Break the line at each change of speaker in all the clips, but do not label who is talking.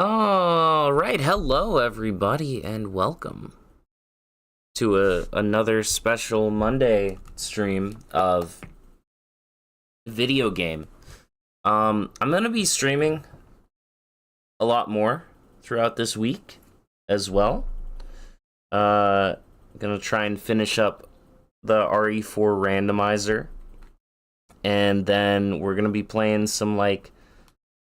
All right, hello everybody, and welcome to another special Monday stream of video game. I'm gonna be streaming a lot more throughout this week as well. Gonna try and finish up the RE4 randomizer, and then we're gonna be playing some like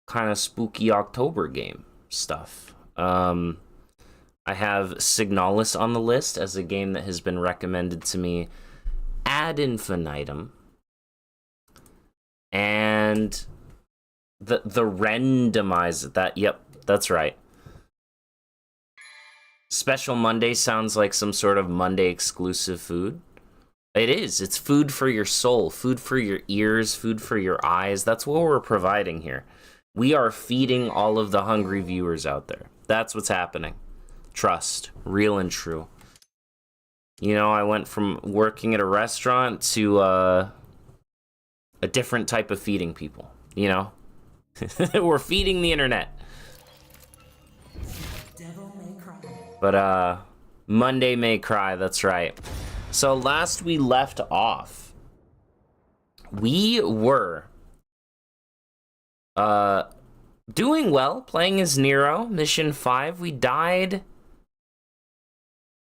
kind of spooky October game stuff. I have Signalis on the list as a game that has been recommended to me ad infinitum, and the randomizer, that, yep, that's right. Special Monday sounds like some sort of Monday exclusive food. It is. It's food for your soul, food for your ears, food for your eyes. That's what we're providing here. We are feeding all of the hungry viewers out there. That's what's happening. Trust. Real and true. You know, I went from working at a restaurant to a different type of feeding people, you know? We're feeding the internet.
Devil may cry.
But, Monday may cry, that's right. So last we left off, we were doing well, playing as Nero, mission 5. We died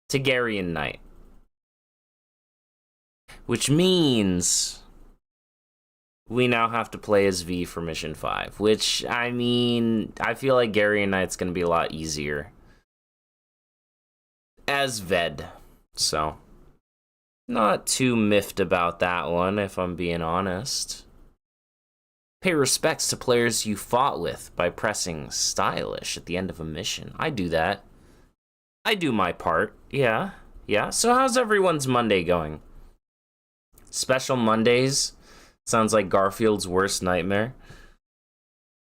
to Garian Knight, which means we now have to play as V for mission 5, which, I mean, I feel like Gary and Knight's gonna be a lot easier as Ved, so not too miffed about that one, if I'm being honest. Pay respects to players you fought with by pressing stylish at the end of a mission. I do that. I do my part, yeah. So how's everyone's Monday going? Special Mondays? Sounds like Garfield's worst nightmare.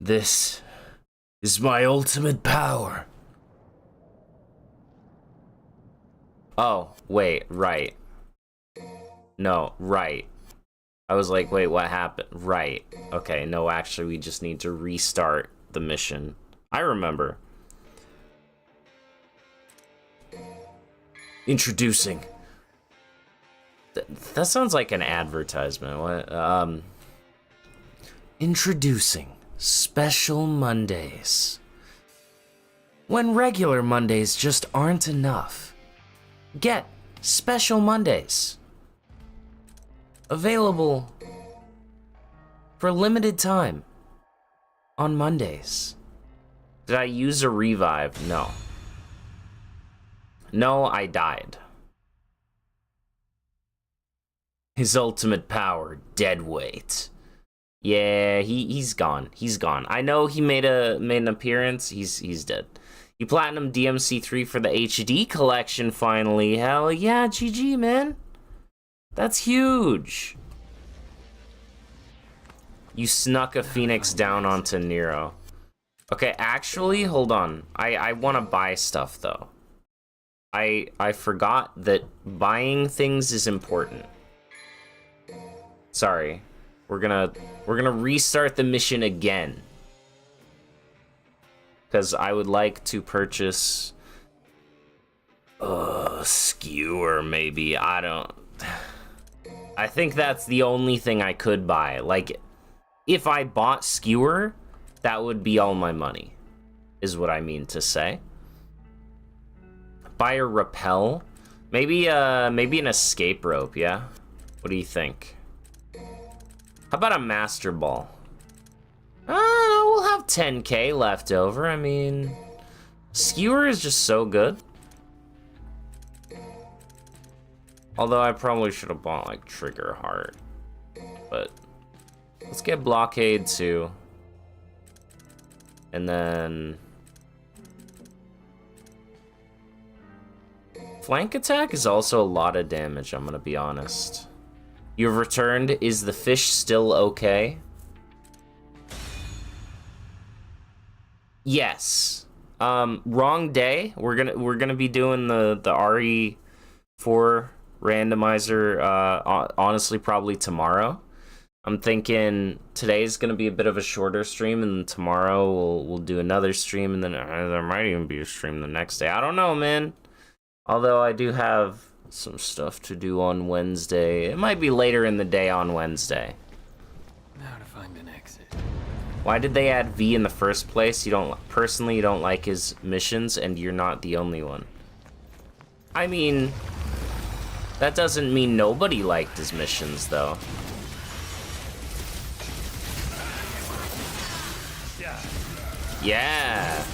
This is my ultimate power. Oh, wait, right. No, right. I was like, wait, what happened? Right. Okay, no, actually, we just need to restart the mission. I remember. Introducing. That sounds like an advertisement. What? Introducing Special Mondays. When regular Mondays just aren't enough, get Special Mondays. Available for a limited time on Mondays. Did I use a revive? No. No, I died. His ultimate power, dead weight. Yeah, he's gone. He's gone. I know he made an appearance. He's dead. You platinum DMC 3 for the HD collection finally. Hell yeah, GG, man. That's huge. You snuck a Phoenix down onto Nero. Okay, actually, hold on. I want to buy stuff though. I forgot that buying things is important. Sorry. We're gonna restart the mission again. Because I would like to purchase skewer maybe. I think that's the only thing I could buy. Like, if I bought skewer, that would be all my money, is what I mean to say. Buy a rappel? Maybe an escape rope, yeah? What do you think? How about a master ball? We'll have 10k left over. I mean, skewer is just so good. Although I probably should have bought like trigger heart. But let's get blockade too. And then flank attack is also a lot of damage, I'm gonna be honest. You've returned. Is the fish still okay? Yes. Wrong day. We're gonna be doing the RE4 randomizer honestly probably tomorrow. I'm thinking today's gonna be a bit of a shorter stream, and tomorrow we'll do another stream, and then there might even be a stream the next day. I don't know, man. Although I do have some stuff to do on Wednesday. It might be later in the day on Wednesday.
Now to find an exit.
Why did they add V in the first place? You don't like his missions, and you're not the only one. I mean, that doesn't mean nobody liked his missions, though. Yeah.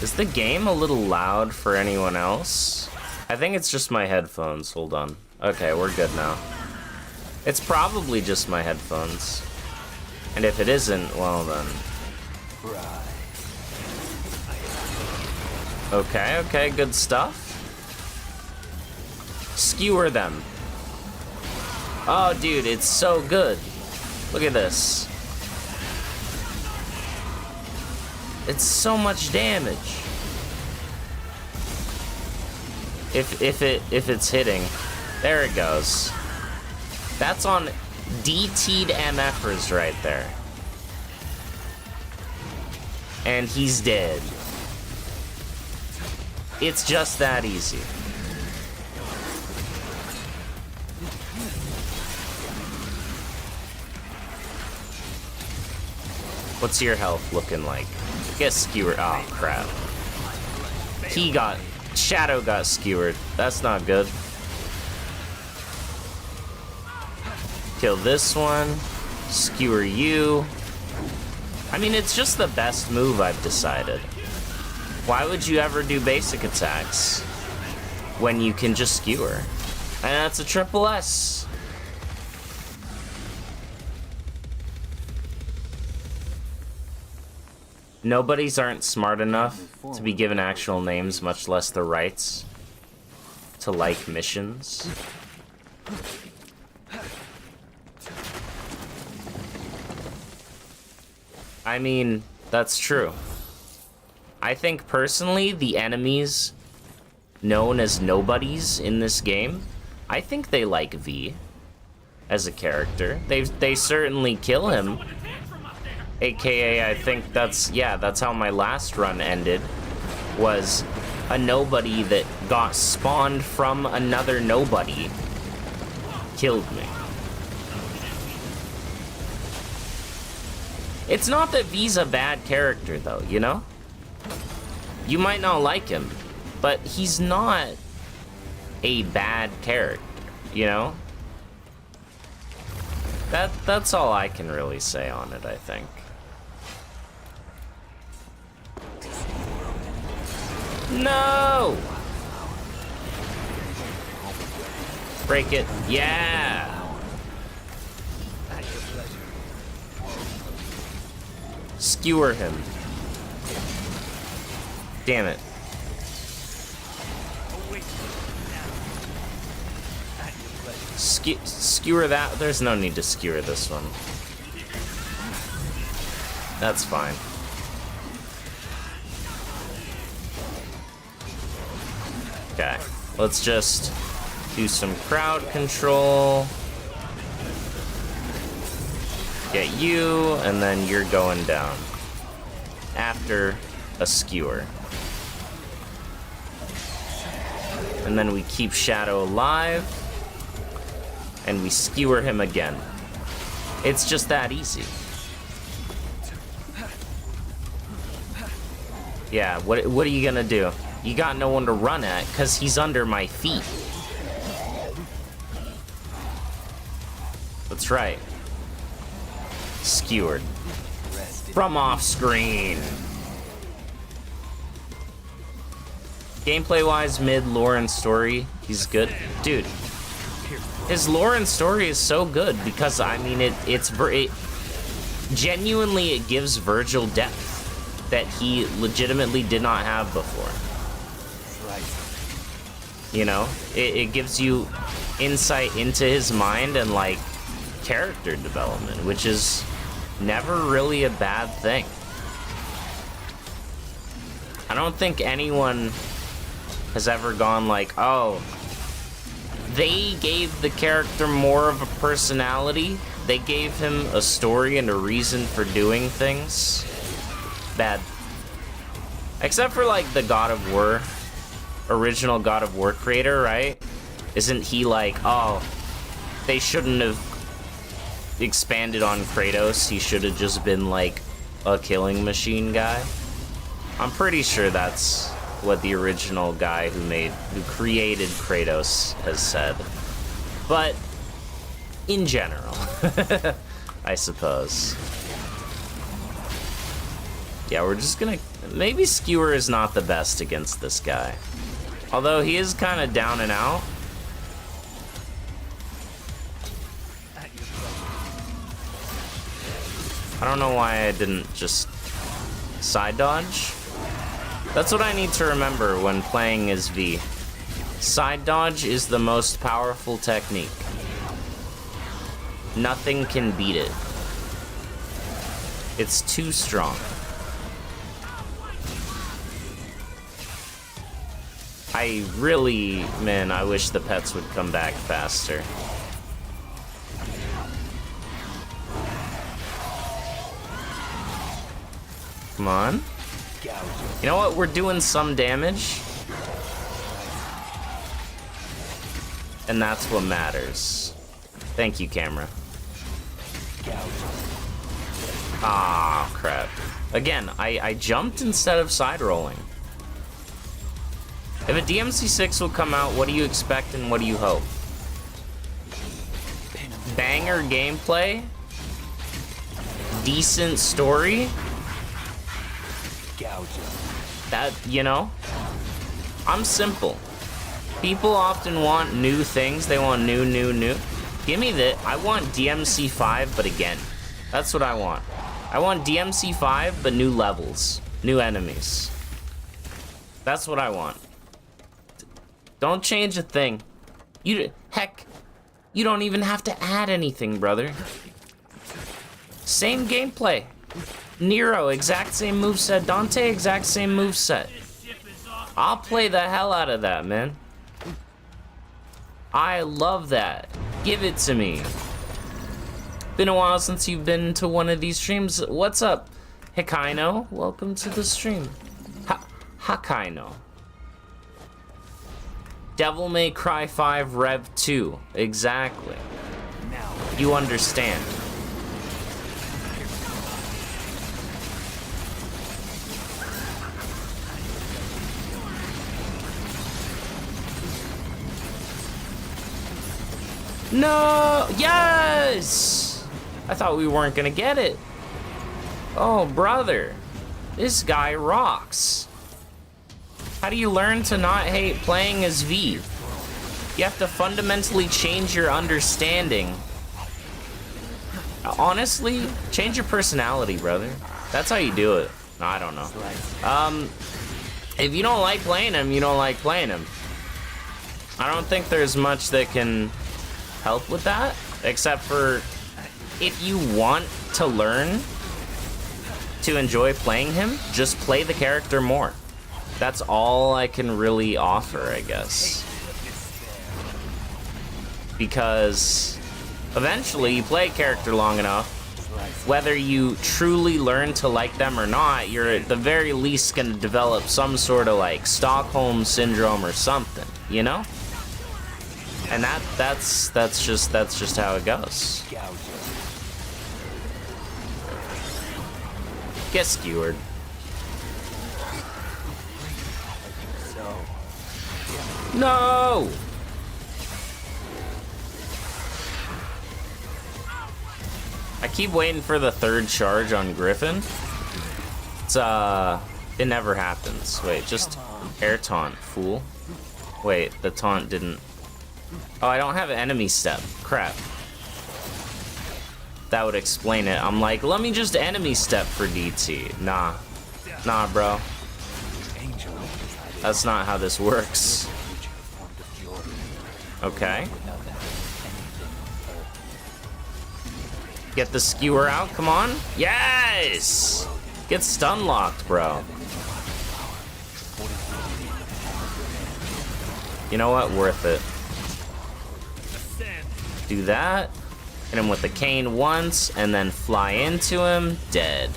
Is the game a little loud for anyone else? I think it's just my headphones. Hold on. Okay, we're good now. It's probably just my headphones. And if it isn't, well then. Okay, good stuff. Skewer them. Oh, dude, it's so good. Look at this. It's so much damage. If it's hitting, there it goes. That's on DT'd MFers right there. And he's dead. It's just that easy. What's your health looking like? Get skewered. Oh, crap. Shadow got skewered. That's not good. Kill this one. Skewer you. I mean, it's just the best move, I've decided. Why would you ever do basic attacks when you can just skewer? And that's a triple S. Nobodies aren't smart enough to be given actual names, much less the rights to like missions. I mean, that's true. I think personally, the enemies known as nobodies in this game, I think they like V as a character. They certainly kill him. AKA, I think that's how my last run ended, was a nobody that got spawned from another nobody killed me. It's not that V's a bad character, though, you know? You might not like him, but he's not a bad character, you know? That's all I can really say on it, I think. No! Break it. Yeah! Skewer him. Damn it. Skewer that. There's no need to skewer this one. That's fine. Okay, let's just do some crowd control. Get you, and then you're going down. After a skewer. And then we keep Shadow alive. And we skewer him again. It's just that easy. Yeah, what are you gonna do? You got no one to run at, because he's under my feet. That's right. Skewered. From off screen. Gameplay-wise, mid, lore and story, he's good. Dude, his lore and story is so good because, I mean, it genuinely, it gives Virgil depth that he legitimately did not have before. You know, it gives you insight into his mind and, like, character development, which is never really a bad thing. I don't think anyone has ever gone like, oh, they gave the character more of a personality, they gave him a story and a reason for doing things. Bad. Except for, like, the God of War, original God of War creator, right? Isn't he like, oh, they shouldn't have expanded on Kratos, he should have just been like a killing machine guy? I'm pretty sure that's what the original guy who created Kratos has said. But in general, I suppose. Yeah, we're just gonna, maybe Skewer is not the best against this guy. Although he is kind of down and out. I don't know why I didn't just side dodge. That's what I need to remember when playing as V. Side dodge is the most powerful technique. Nothing can beat it. It's too strong. I really, man, I wish the pets would come back faster. Come on. You know what? We're doing some damage. And that's what matters. Thank you, camera. Ah, crap. Again, I jumped instead of side rolling. If a DMC6 will come out, what do you expect and what do you hope? Banger gameplay decent story. That, you know, I'm simple. People often want new things. They want new. Give me that. I want DMC 5, but again. That's what I want. I want DMC 5, but new levels. New enemies. That's what I want. Don't change a thing. Heck, you don't even have to add anything, brother. Same gameplay. Nero, exact same moveset. Dante, exact same moveset. I'll play the hell out of that, man. I love that. Give it to me. Been a while since you've been to one of these streams. What's up, Hikaino? Welcome to the stream. Hikaino. Devil May Cry 5 Rev 2. Exactly. You understand. No! Yes! I thought we weren't gonna get it. Oh, brother. This guy rocks. How do you learn to not hate playing as V? You have to fundamentally change your understanding. Honestly, change your personality, brother. That's how you do it. No, I don't know. If you don't like playing him, you don't like playing him. I don't think there's much that can help with that, except for if you want to learn to enjoy playing him, just play the character more. That's all I can really offer, I guess. Because eventually you play a character long enough, whether you truly learn to like them or not, you're at the very least gonna develop some sort of like Stockholm syndrome or something, you know? And that's just how it goes. Get skewered. No! I keep waiting for the third charge on Griffin. It's it never happens. Wait, just air taunt, fool. Wait, the taunt didn't. Oh, I don't have an enemy step. Crap. That would explain it. I'm like, let me just enemy step for DT. Nah. Nah, bro. That's not how this works. Okay. Get the skewer out, come on. Yes! Get stun locked, bro. You know what? Worth it. Do that. Hit him with the cane once, and then fly into him. Dead.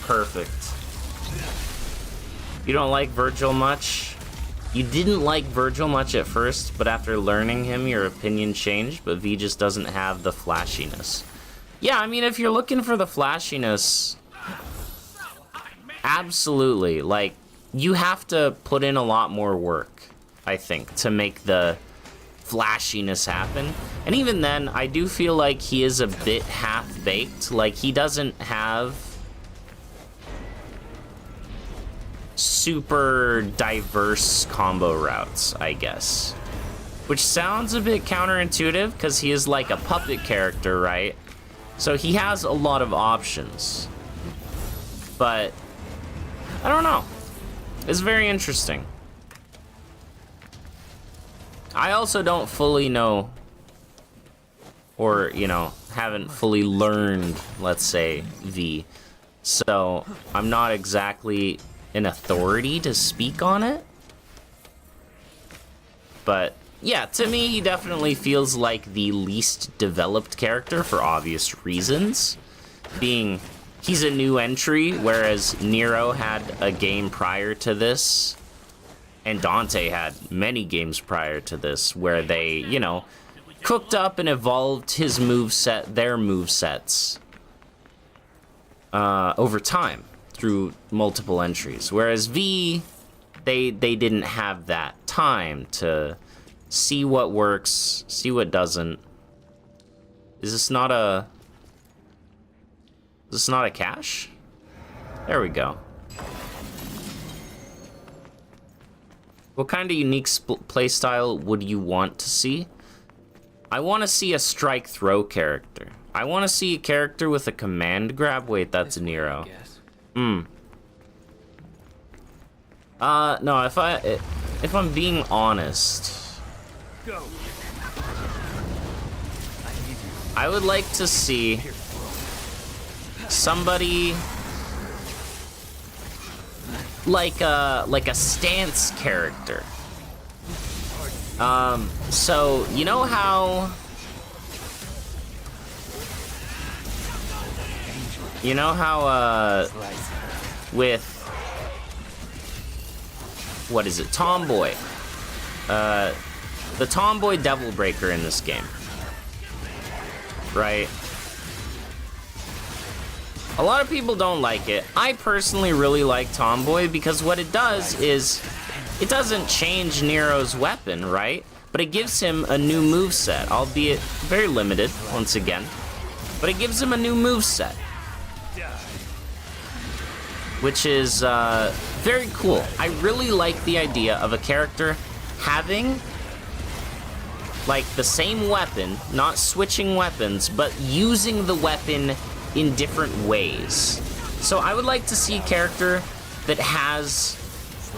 Perfect. You don't like Virgil much? You didn't like Virgil much at first, but after learning him, your opinion changed, but V just doesn't have the flashiness. Yeah, I mean, if you're looking for the flashiness, absolutely. Like, you have to put in a lot more work, I think, to make the flashiness happen. And even then, I do feel like he is a bit half-baked. Like, he doesn't have super diverse combo routes, I guess. Which sounds a bit counterintuitive, because he is like a puppet character, right? So he has a lot of options. But, I don't know. It's very interesting. I also don't fully know, or, you know, haven't fully learned, let's say, V. So, I'm not exactly an authority to speak on it. But, yeah, to me, he definitely feels like the least developed character for obvious reasons. Being, he's a new entry, whereas Nero had a game prior to this. And Dante had many games prior to this where they, you know, cooked up and evolved his moveset, their movesets, over time through multiple entries. Whereas V, they didn't have that time to see what works, see what doesn't. Is this not a... Is this not a cache? There we go. What kind of unique playstyle would you want to see? I want to see a strike throw character. I want to see a character with a command grab. Wait, that's Nero. No, if I'm being honest, I would like to see somebody like a stance character. So you know how with what is it, Tomboy, the Tomboy Devil Breaker in this game, right? A lot of people don't like it. I personally really like Tomboy because what it does is it doesn't change Nero's weapon, right? But it gives him a new moveset, albeit very limited, once again. But it gives him a new moveset, which is very cool. I really like the idea of a character having like the same weapon, not switching weapons, but using the weapon in different ways. So I would like to see a character that has,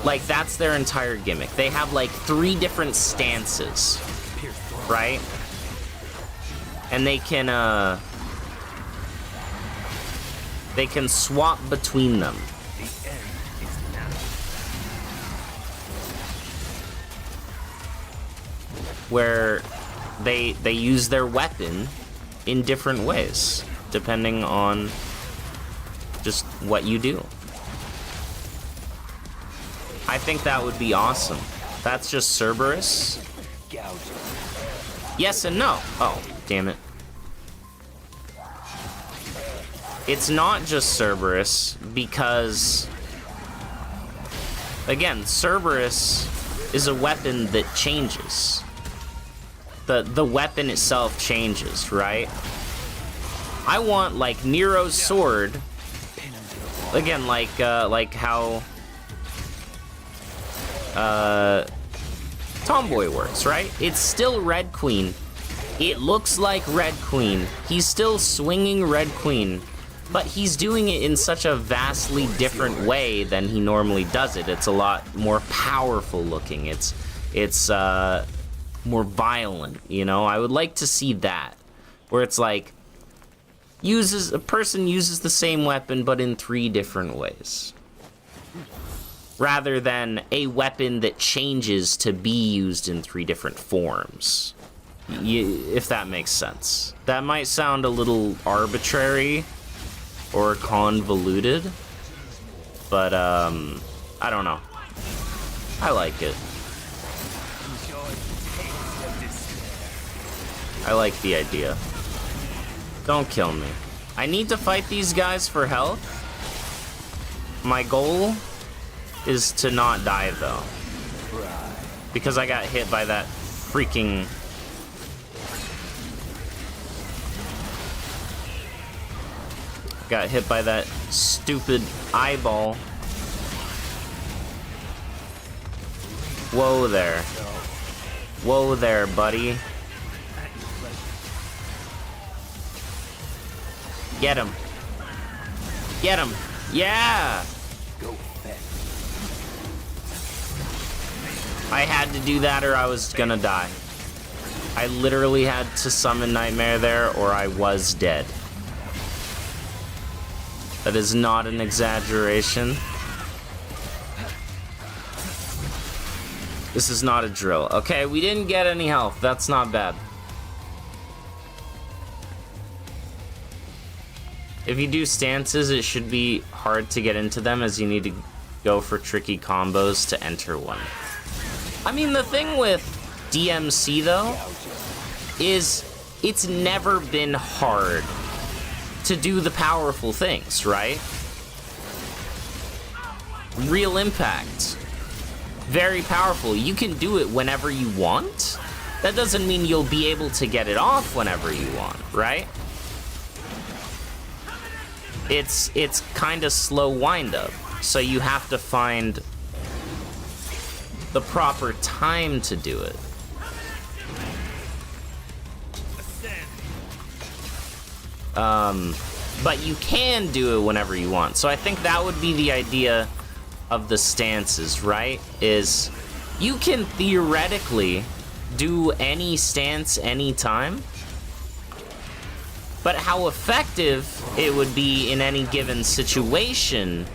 like, that's their entire gimmick. They have like 3 different stances, right? And they can swap between them. Where they use their weapon in different ways, depending on just what you do. I think that would be awesome. That's just Cerberus. Yes and no. Oh, damn it. It's not just Cerberus because, again, Cerberus is a weapon that changes. The weapon itself changes, right? I want like Nero's sword, again, like how Tomboy works, right? It's still Red Queen. It looks like Red Queen. He's still swinging Red Queen, but he's doing it in such a vastly different way than he normally does it. It's a lot more powerful looking. It's more violent, you know? I would like to see that, where it's like a person uses the same weapon but in 3 different ways, rather than a weapon that changes to be used in 3 different forms. If that makes sense. That might sound a little arbitrary or convoluted, but I don't know. I like it. I like the idea. Don't kill me. I need to fight these guys for health. My goal is to not die, though. Because I got hit by that freaking... Got hit by that stupid eyeball. Whoa there. Whoa there, buddy. Get him. Get him. Yeah! I had to do that or I was gonna die. I literally had to summon Nightmare there or I was dead. That is not an exaggeration. This is not a drill. Okay, we didn't get any health. That's not bad. If you do stances, it should be hard to get into them as you need to go for tricky combos to enter one. I mean, the thing with DMC, though, is it's never been hard to do the powerful things, right? Real impact. Very powerful. You can do it whenever you want. That doesn't mean you'll be able to get it off whenever you want, right? it's kind of slow wind up. So you have to find the proper time to do it. But you can do it whenever you want. So I think that would be the idea of the stances, right? Is you can theoretically do any stance anytime, but how effective it would be in any given situation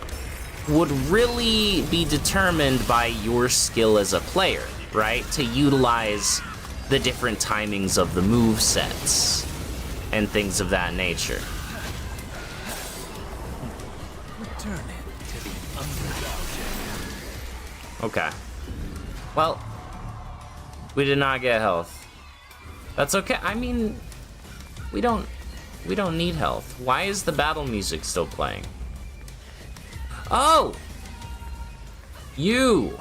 would really be determined by your skill as a player, right? To utilize the different timings of the move sets and things of that nature.
Return it to the underground.
Okay. Well, we did not get health. That's okay. I mean, we don't need health. Why is the battle music still playing? Oh! You!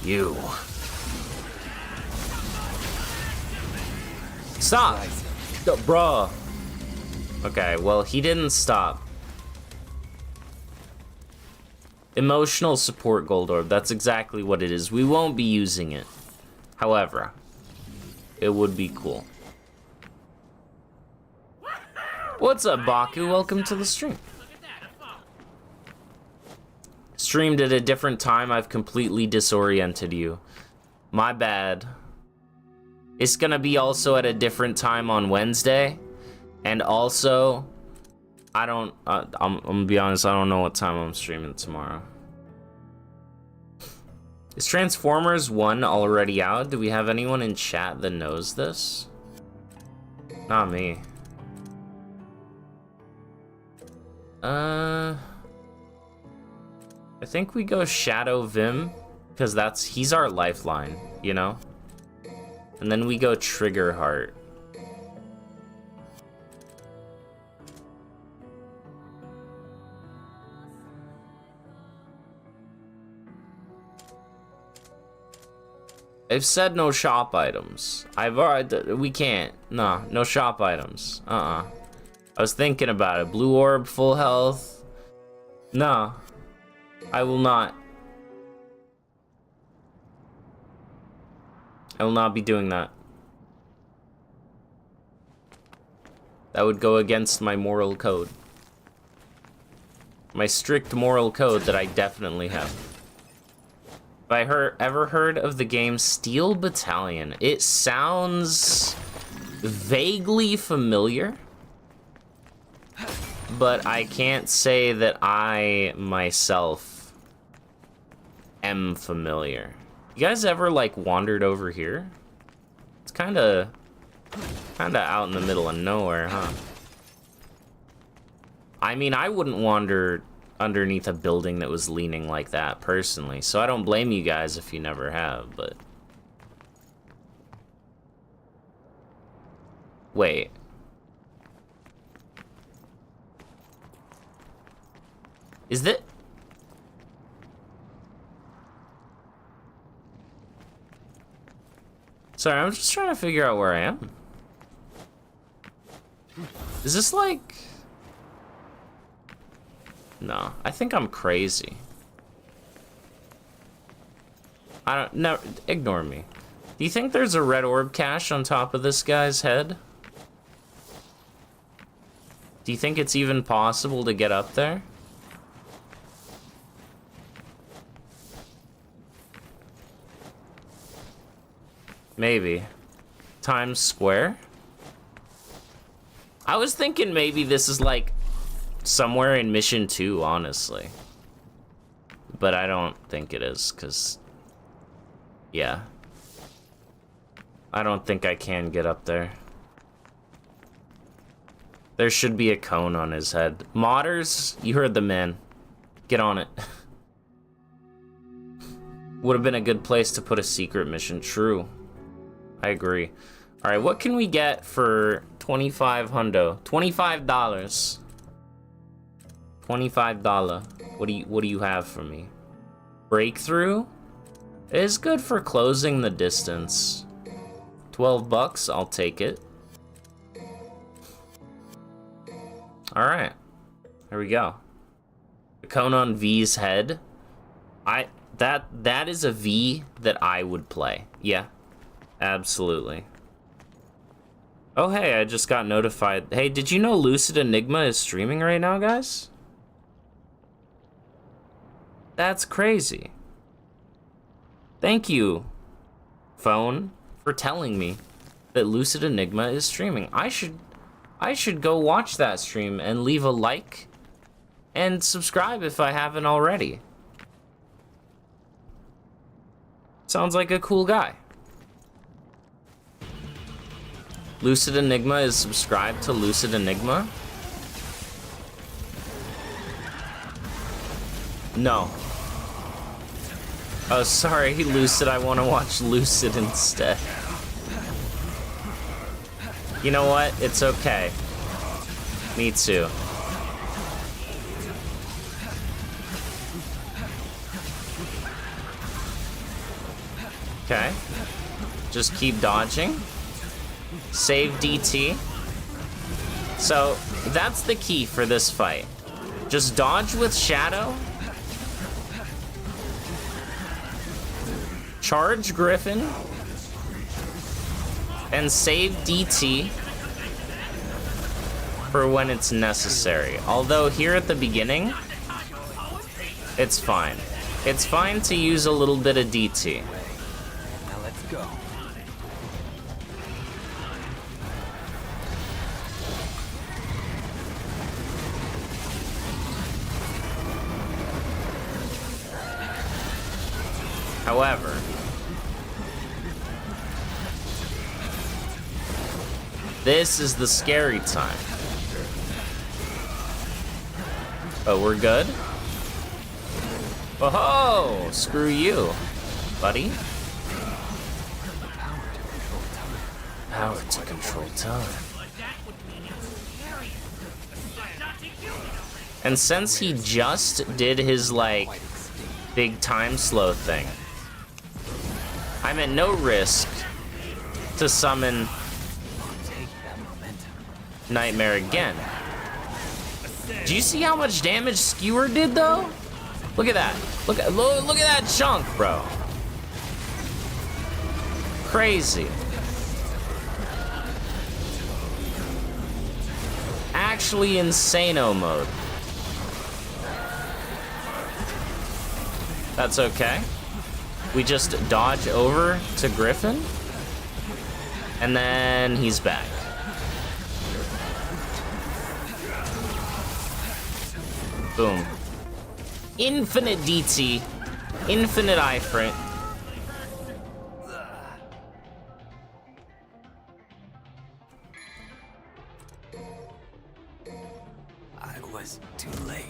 You. Stop! Bruh. Okay, well, he didn't stop. Emotional support gold orb. That's exactly what it is. We won't be using it. However, it would be cool. What's up, Baku? Welcome to the stream. Streamed at a different time. I've completely disoriented you. My bad. It's gonna be also at a different time on Wednesday. And also, I'm gonna be honest, I don't know what time I'm streaming tomorrow. Is Transformers 1 already out? Do we have anyone in chat that knows this? Not me. I think we go Shadow Vim, because he's our lifeline, you know? And then we go Trigger Heart. I've said no shop items. We can't. No shop items. I was thinking about it. Blue orb, full health. No. I will not. I will not be doing that. That would go against my moral code. My strict moral code that I definitely have. Have I ever heard of the game Steel Battalion? It sounds vaguely familiar, but I can't say that I myself am familiar. You guys ever like wandered over here? It's kind of out in the middle of nowhere, huh? I mean, I wouldn't wander underneath a building that was leaning like that personally, so I don't blame you guys if you never have, but wait. Is that... Sorry, I'm just trying to figure out where I am. Is this like... No, I think I'm crazy. No, ignore me. Do you think there's a red orb cache on top of this guy's head? Do you think it's even possible to get up there? Maybe. Times Square? I was thinking maybe this is like somewhere in Mission 2, honestly. But I don't think it is, because... Yeah. I don't think I can get up there. There should be a cone on his head. Modders, you heard the man. Get on it. Would have been a good place to put a secret mission. True. I agree. Alright, what can we get for 25 hundo? $25. $25. What do you have for me? Breakthrough? It is good for closing the distance. $12, I'll take it. All right, here we go. The cone on V's head. That is a V that I would play. Yeah, absolutely. Oh, hey, I just got notified. Hey, did you know Lucid Enigma is streaming right now, guys? That's crazy. Thank you, phone, for telling me that Lucid Enigma is streaming. I should go watch that stream and leave a like and subscribe if I haven't already. Sounds like a cool guy. Lucid Enigma is subscribed to Lucid Enigma? No. Oh, sorry, Lucid. I want to watch Lucid instead. You know what? It's okay. Me too. Okay. Just keep dodging. Save DT. So, that's the key for this fight. Just dodge with Shadow. Charge Griffin. And save DT for when it's necessary. Although here at the beginning, it's fine. It's fine to use a little bit of DT.
Now let's go.
However, this is the scary time. Oh, we're good? Oh, screw you, buddy. Power to control time. And since he just did his, like, big time slow thing, I'm at no risk to summon Nightmare again. Do you see how much damage Skewer did, though? Look at that. Look at that chunk, bro. Crazy. Actually insano mode. That's okay. We just dodge over to Griffin, and then he's back. Boom. Infinite DT, infinite ifrit.
I was too late.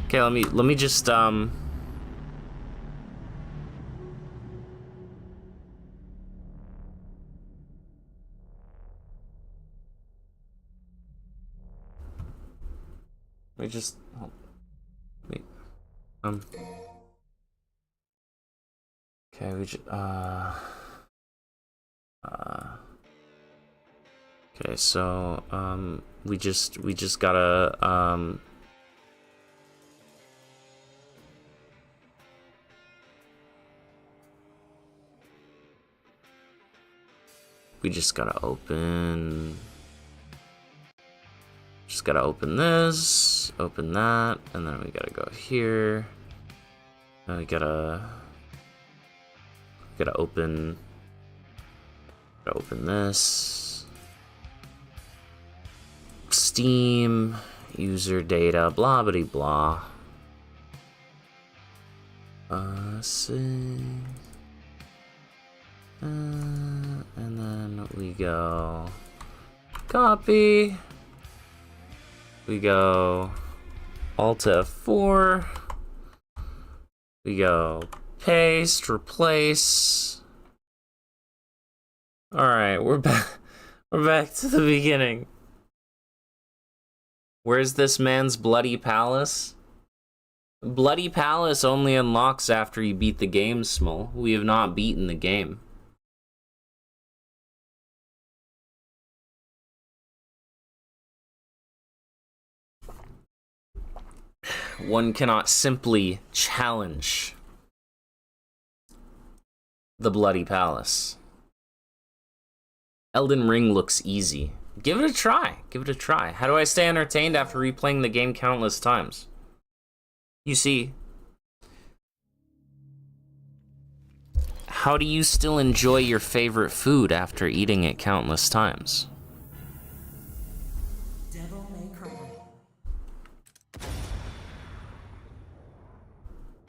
Okay, let me just let me just wait. Okay, we just okay, so we just gotta we just gotta open this, open that, and then we gotta go here. And we gotta open this. Steam, user data, blah blah blah. Sing. And then we go copy. We go Alt F4. We go paste, replace. All right, we're back. We're back to the beginning. Where's this man's bloody palace? Bloody palace only unlocks after you beat the game, Small. We have not beaten the game. One cannot simply challenge the bloody palace. Elden Ring looks easy. Give it a try. Give it a try. How do I stay entertained after replaying the game countless times? You see, how do you still enjoy your favorite food after eating it countless times?
Devil May Cry.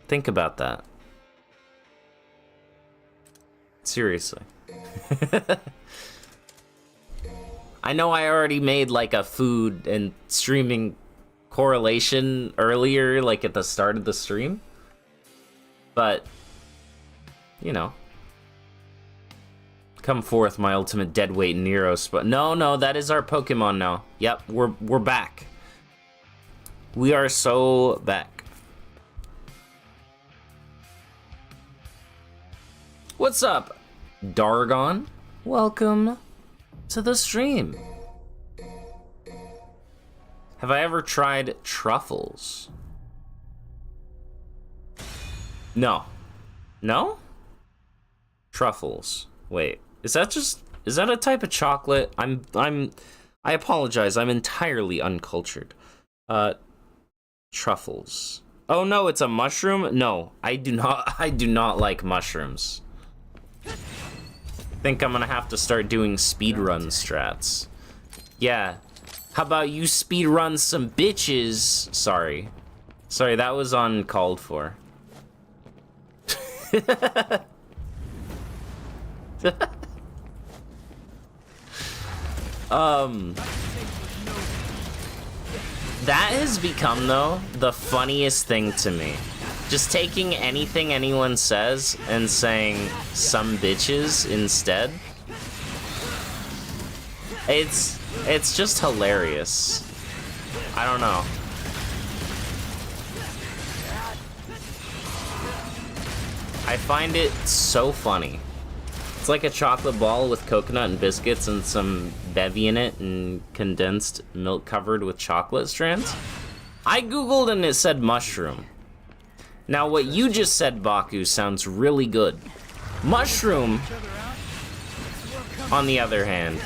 Think about that. Seriously. I know I already made like a food and streaming correlation earlier, like at the start of the stream, but you know, come forth, my ultimate deadweight Nero spot. No, that is our Pokemon now. Yep, we're back. We are so back. What's up, Dargon? Welcome to the stream. Have I ever tried truffles? No. No? Truffles. Wait, is that a type of chocolate? I apologize, I'm entirely uncultured. Truffles. Oh no, it's a mushroom? No, I do not like mushrooms. Think I'm gonna have to start doing speedrun strats. Yeah. How about you speedrun some bitches? Sorry, that was uncalled for. That has become, though, the funniest thing to me. Just taking anything anyone says and saying some bitches instead. It's just hilarious. I don't know. I find it so funny. It's like a chocolate ball with coconut and biscuits and some bevy in it and condensed milk covered with chocolate strands. I googled and it said mushroom. Now what you just said, Baku, sounds really good. Mushroom, on the other hand,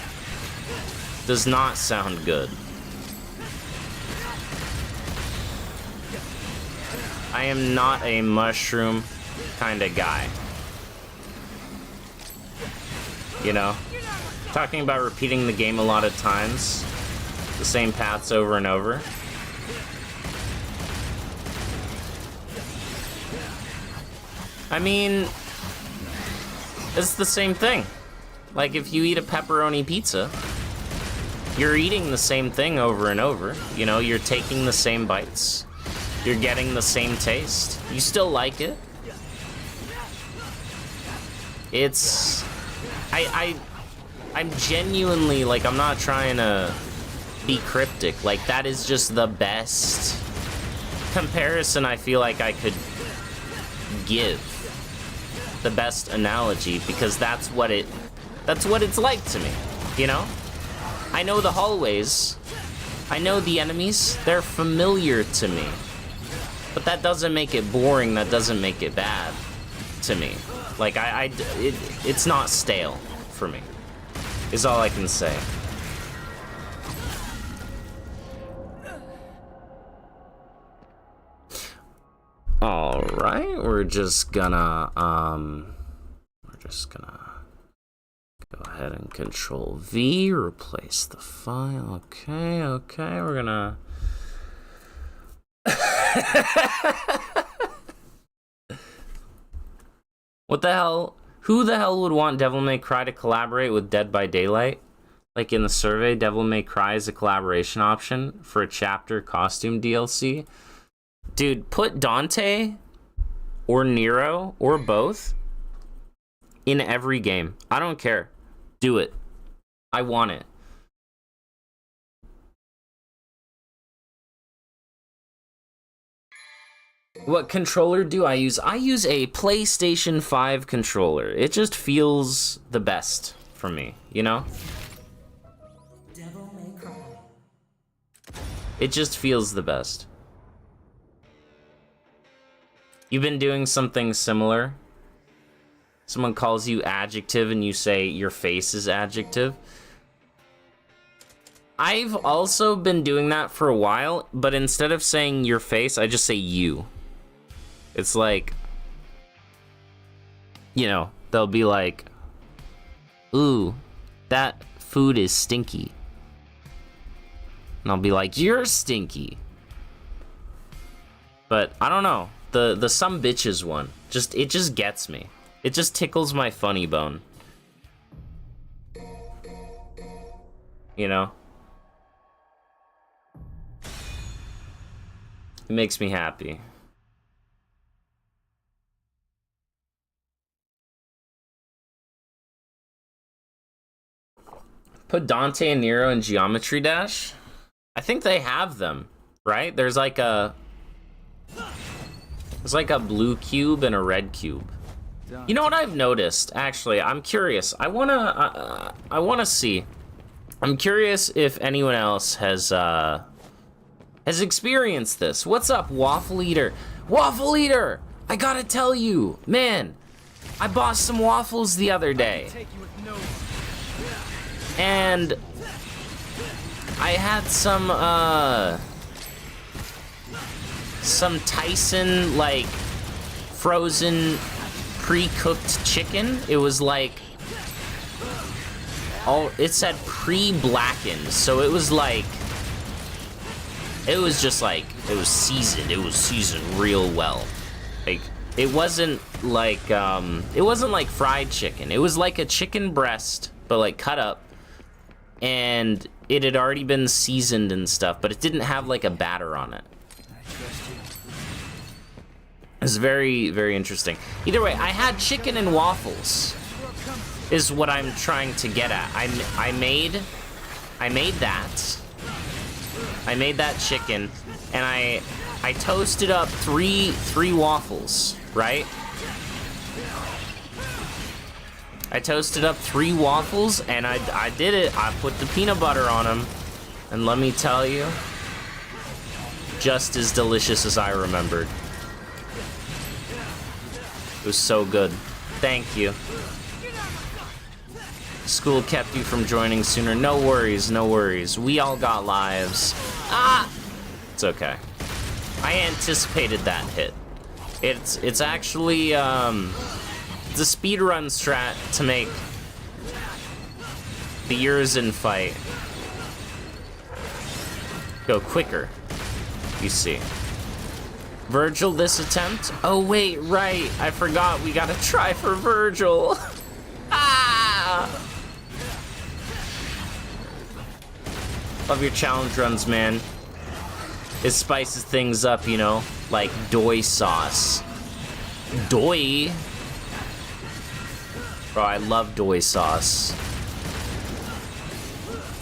does not sound good. I am not a mushroom kind of guy. You know? Talking about repeating the game a lot of times, the same paths over and over. I mean, it's the same thing. Like if you eat a pepperoni pizza, you're eating the same thing over and over. You know, you're taking the same bites. You're getting the same taste. You still like it. It's... I'm genuinely, like, I'm not trying to be cryptic. Like, that is just the best comparison I feel like I could give. The best analogy, because that's what it's like to me, you know? I know the hallways, I know the enemies, they're familiar to me. But that doesn't make it boring, that doesn't make it bad to me. Like, it's not stale for me, is all I can say. All right, we're just gonna go ahead and Control V, replace the file. Okay, we're gonna. What the hell? Who the hell would want Devil May Cry to collaborate with Dead by Daylight? Like in the survey, Devil May Cry is a collaboration option for a chapter costume DLC. Dude, put Dante or Nero or both in every game. I don't care. Do it. I want it. What controller do I use? I use a PlayStation 5 controller. It just feels the best for me, you know?
Devil may cry.
It just feels the best. You've been doing something similar? Someone calls you adjective and you say your face is adjective? I've also been doing that for a while, but instead of saying your face, I just say you. It's like, you know, they'll be like, ooh, that food is stinky. And I'll be like, you're stinky. But I don't know, the some bitches one, it just gets me. It just tickles my funny bone. You know? It makes me happy. Put Dante and Nero in Geometry Dash? I think they have them, right? There's like a blue cube and a red cube. You know what I've noticed? Actually, I'm curious. I wanna see. I'm curious if anyone else has experienced this. What's up, Waffle Eater? Waffle Eater! I gotta tell you, man, I bought some waffles the other day. And I had some Tyson, like, frozen, pre-cooked chicken. It was like, it said pre-blackened, so it was like, it was just like, it was seasoned real well. Like, it wasn't like fried chicken. It was like a chicken breast, but like cut up. And it had already been seasoned and stuff, but it didn't have like a batter on it. It's very, very interesting. Either way, I had chicken and waffles, is what I'm trying to get at. I made that. I made that chicken, and I toasted up three waffles, right? I toasted up 3 waffles, and I did it. I put the peanut butter on them, and let me tell you, just as delicious as I remembered. It was so good. Thank you. School kept you from joining sooner. No worries, no worries. We all got lives. Ah! It's okay. I anticipated that hit. It's actually, the speedrun strat to make the Urzen fight go quicker, you see. Virgil this attempt? Oh wait, right, I forgot we gotta try for Virgil. Ah! Love your challenge runs, man. It spices things up, you know, like doy sauce. Doy? Bro, I love doy sauce.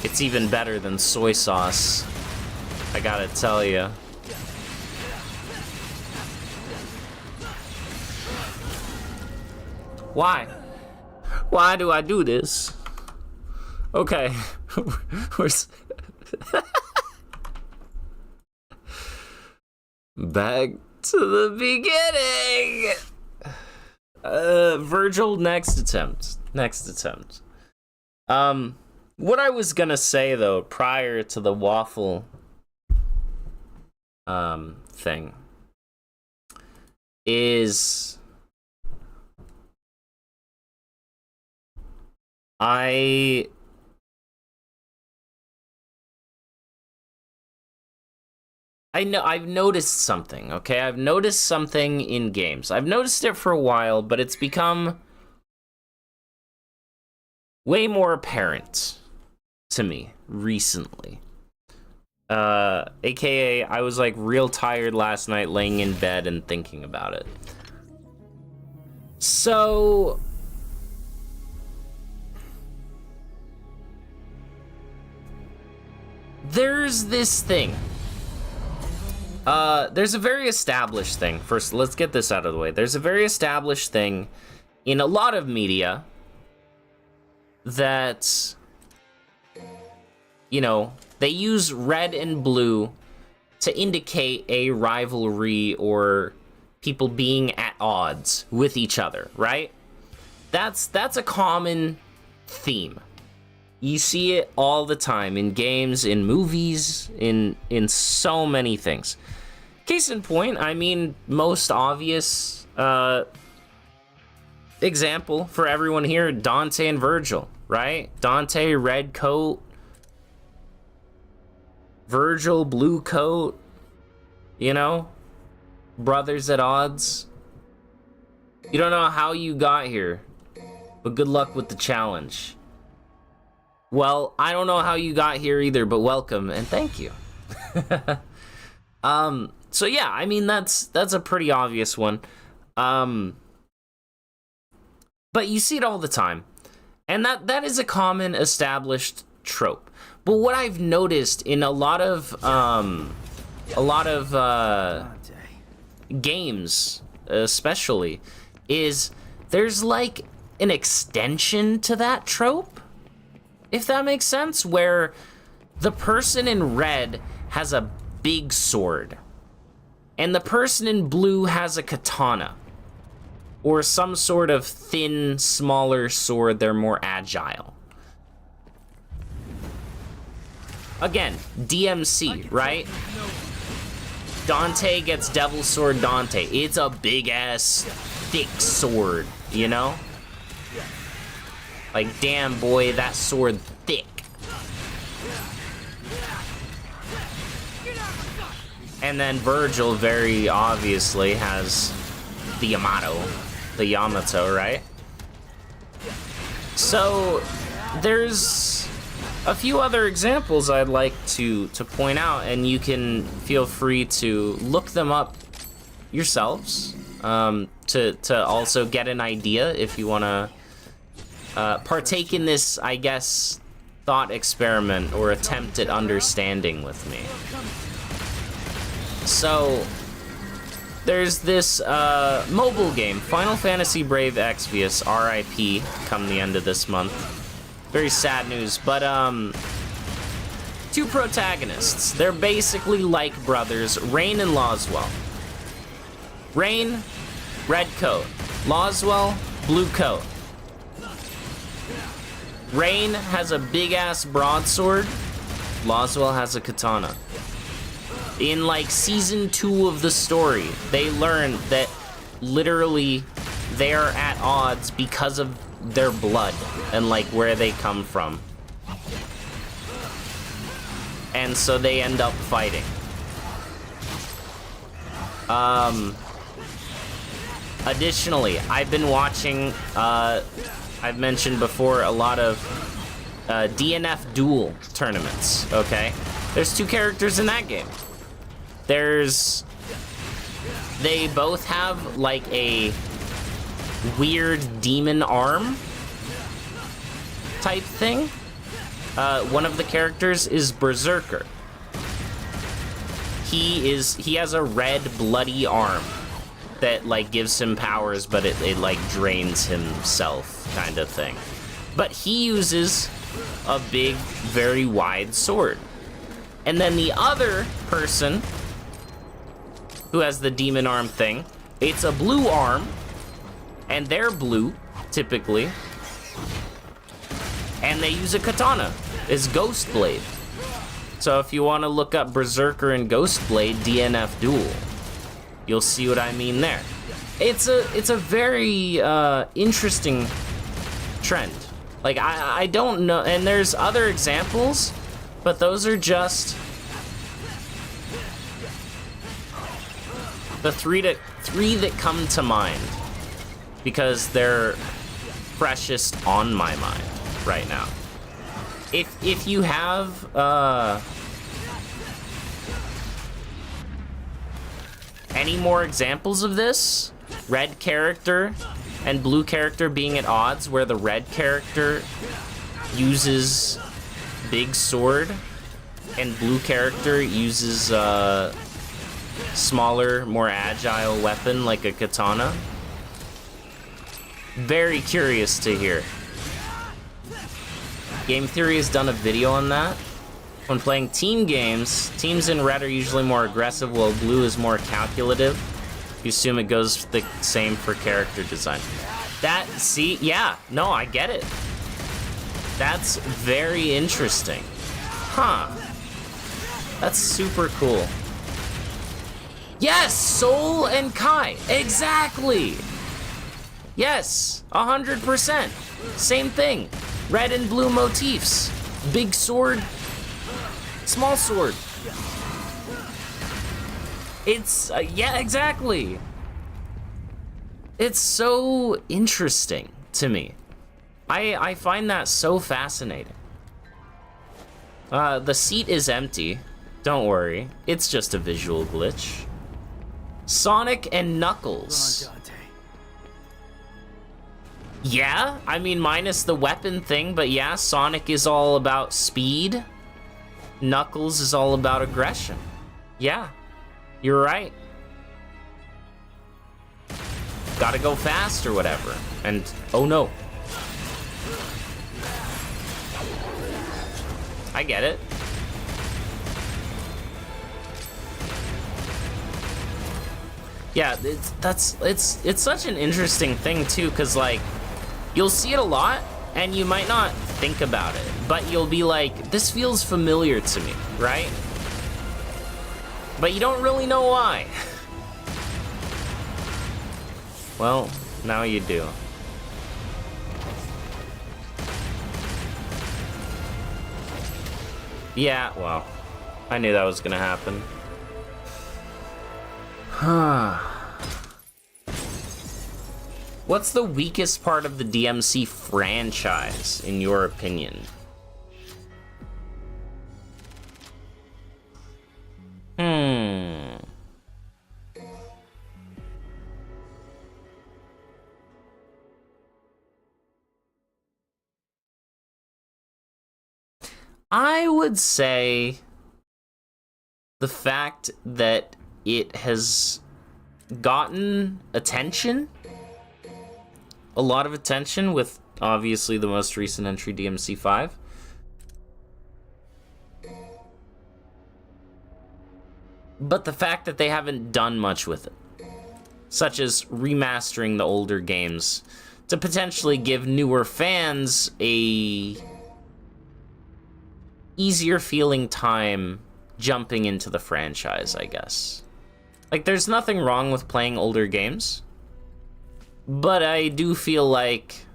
It's even better than soy sauce, I gotta tell you. Why? Why do I do this? Okay. Back to the beginning. Virgil, next attempt. What I was gonna say though, prior to the waffle thing, is I've noticed something, okay? I've noticed something in games. I've noticed it for a while, but it's become way more apparent to me recently. AKA, I was like real tired last night laying in bed and thinking about it. So there's this thing there's a very established thing. First, let's get this out of the way. There's a very established thing in a lot of media that, you know, they use red and blue to indicate a rivalry or people being at odds with each other, right? That's a common theme. You see it all the time in games, in movies, in so many things. Case in point, I mean, most obvious example for everyone here, Dante and Virgil, right? Dante, red coat. Virgil, blue coat. You know? Brothers at odds. You don't know how you got here, but good luck with the challenge. Well, I don't know how you got here either, but welcome and thank you. So yeah, I mean, that's a pretty obvious one. But you see it all the time. And that is a common established trope. But what I've noticed in a lot of games, especially, is there's like an extension to that trope, if that makes sense, where the person in red has a big sword and the person in blue has a katana or some sort of thin, smaller sword. They're more agile. Again, DMC, right? Dante gets Devil Sword Dante. It's a big-ass, thick sword, you know? Like, damn, boy, that sword thick. And then Virgil, very obviously, has the Yamato, right? So, there's a few other examples I'd like to point out, and you can feel free to look them up yourselves, to also get an idea if you want to partake in this, I guess, thought experiment or attempt at understanding with me. So, there's this mobile game, Final Fantasy Brave Exvius, RIP, come the end of this month. Very sad news, but two protagonists. They're basically like brothers, Rain and Loswell. Rain, red coat. Loswell, blue coat. Rain has a big-ass broadsword. Loswell has a katana. In, like, Season 2 of the story, they learn that literally they're at odds because of their blood and, like, where they come from. And so they end up fighting. Additionally, I've been watching, I've mentioned before, a lot of DNF duel tournaments, okay? There's two characters in that game. They both have, like, a weird demon arm type thing. One of the characters is Berserker. He has a red bloody arm that, like, gives him powers, but it like drains himself kind of thing. But he uses a big, very wide sword. And then the other person who has the demon arm thing, it's a blue arm, and they're blue, typically. And they use a katana. It's Ghost Blade. So if you want to look up Berserker and Ghost Blade DNF duel, you'll see what I mean there. It's a very interesting trend. Like, I don't know, and there's other examples, but those are just the three that come to mind because they're freshest on my mind right now. If you have any more examples of this, red character and blue character being at odds, where the red character uses big sword and blue character uses smaller, more agile weapon like a katana. Very curious to hear. Game Theory has done a video on that. When playing team games, teams in red are usually more aggressive, while blue is more calculative. You assume it goes the same for character design. That, see, yeah, no, I get it. That's very interesting. Huh. That's super cool. Yes, Soul and Kai, exactly. Yes, 100%. Same thing. Red and blue motifs. Big sword, small sword. It's, yeah, exactly. It's so interesting to me. I find that so fascinating. The seat is empty. Don't worry, it's just a visual glitch. Sonic and Knuckles. Yeah, I mean, minus the weapon thing, but yeah, Sonic is all about speed. Knuckles is all about aggression. Yeah, you're right. Gotta go fast or whatever. And, oh no. I get it. Yeah, it's such an interesting thing too, cause like, you'll see it a lot, and you might not think about it, but you'll be like, this feels familiar to me, right? But you don't really know why. Well, now you do. Yeah, well, I knew that was gonna happen. Huh. What's the weakest part of the DMC franchise, in your opinion? I would say the fact that it has gotten attention, a lot of attention, with obviously the most recent entry, DMC 5. But the fact that they haven't done much with it, such as remastering the older games to potentially give newer fans a easier feeling time jumping into the franchise, I guess. Like, there's nothing wrong with playing older games, but I do feel like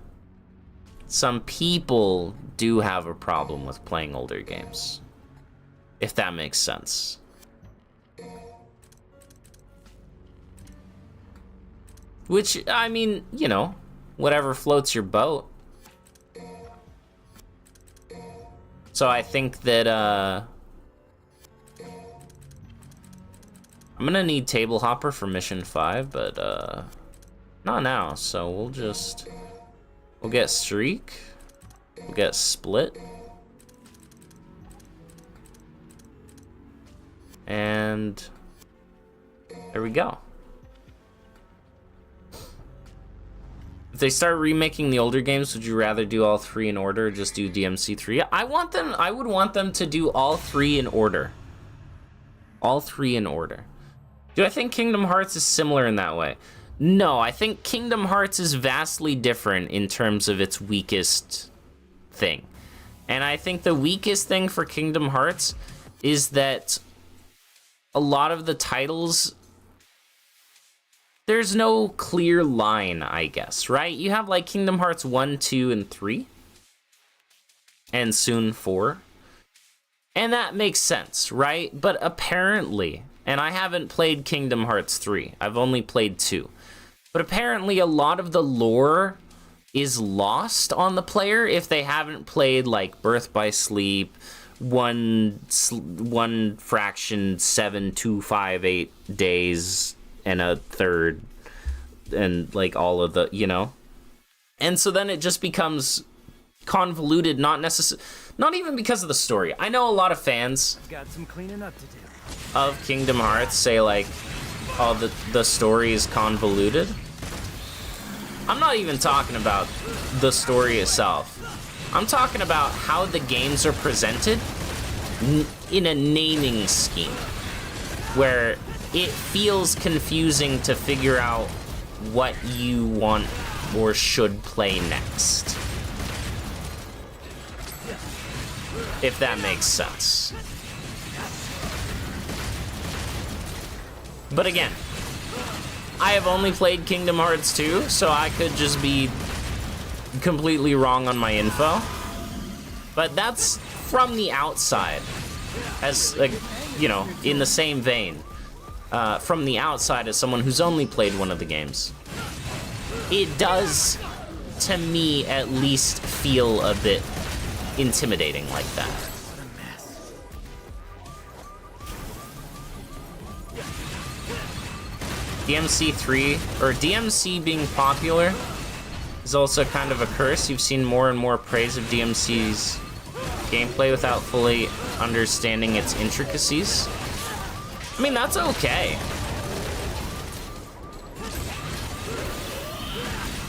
some people do have a problem with playing older games, if that makes sense. Which, I mean, you know, whatever floats your boat. So I think that, I'm gonna need Table Hopper for Mission 5, but, not now, so we'll get Streak, we'll get Split, and there we go. If they start remaking the older games, would you rather do all three in order or just do DMC 3? I would want them to do all three in order. All three in order. Do I think Kingdom Hearts is similar in that way? No, I think Kingdom Hearts is vastly different in terms of its weakest thing. And I think the weakest thing for Kingdom Hearts is that a lot of the titles, there's no clear line, I guess, right? You have like Kingdom Hearts 1, 2, and 3. And soon 4. And that makes sense, right? But apparently, and I haven't played Kingdom Hearts 3, I've only played 2. But apparently a lot of the lore is lost on the player if they haven't played like Birth by Sleep, 1 fraction 7,258 days and a third, and like all of the, you know. And so then it just becomes convoluted, not even because of the story. I know a lot of fans
Got some cleaning up to do.
of Kingdom Hearts say, like, oh, the story is convoluted. I'm not even talking about the story itself. I'm talking about how the games are presented in a naming scheme, where it feels confusing to figure out what you want or should play next. If that makes sense. But again, I have only played Kingdom Hearts 2, so I could just be completely wrong on my info. But that's from the outside, as, like, you know, in the same vein. From the outside, as someone who's only played one of the games, it does, to me at least, feel a bit intimidating like that. DMC 3, or DMC being popular, is also kind of a curse. You've seen more and more praise of DMC's gameplay without fully understanding its intricacies. I mean, that's okay.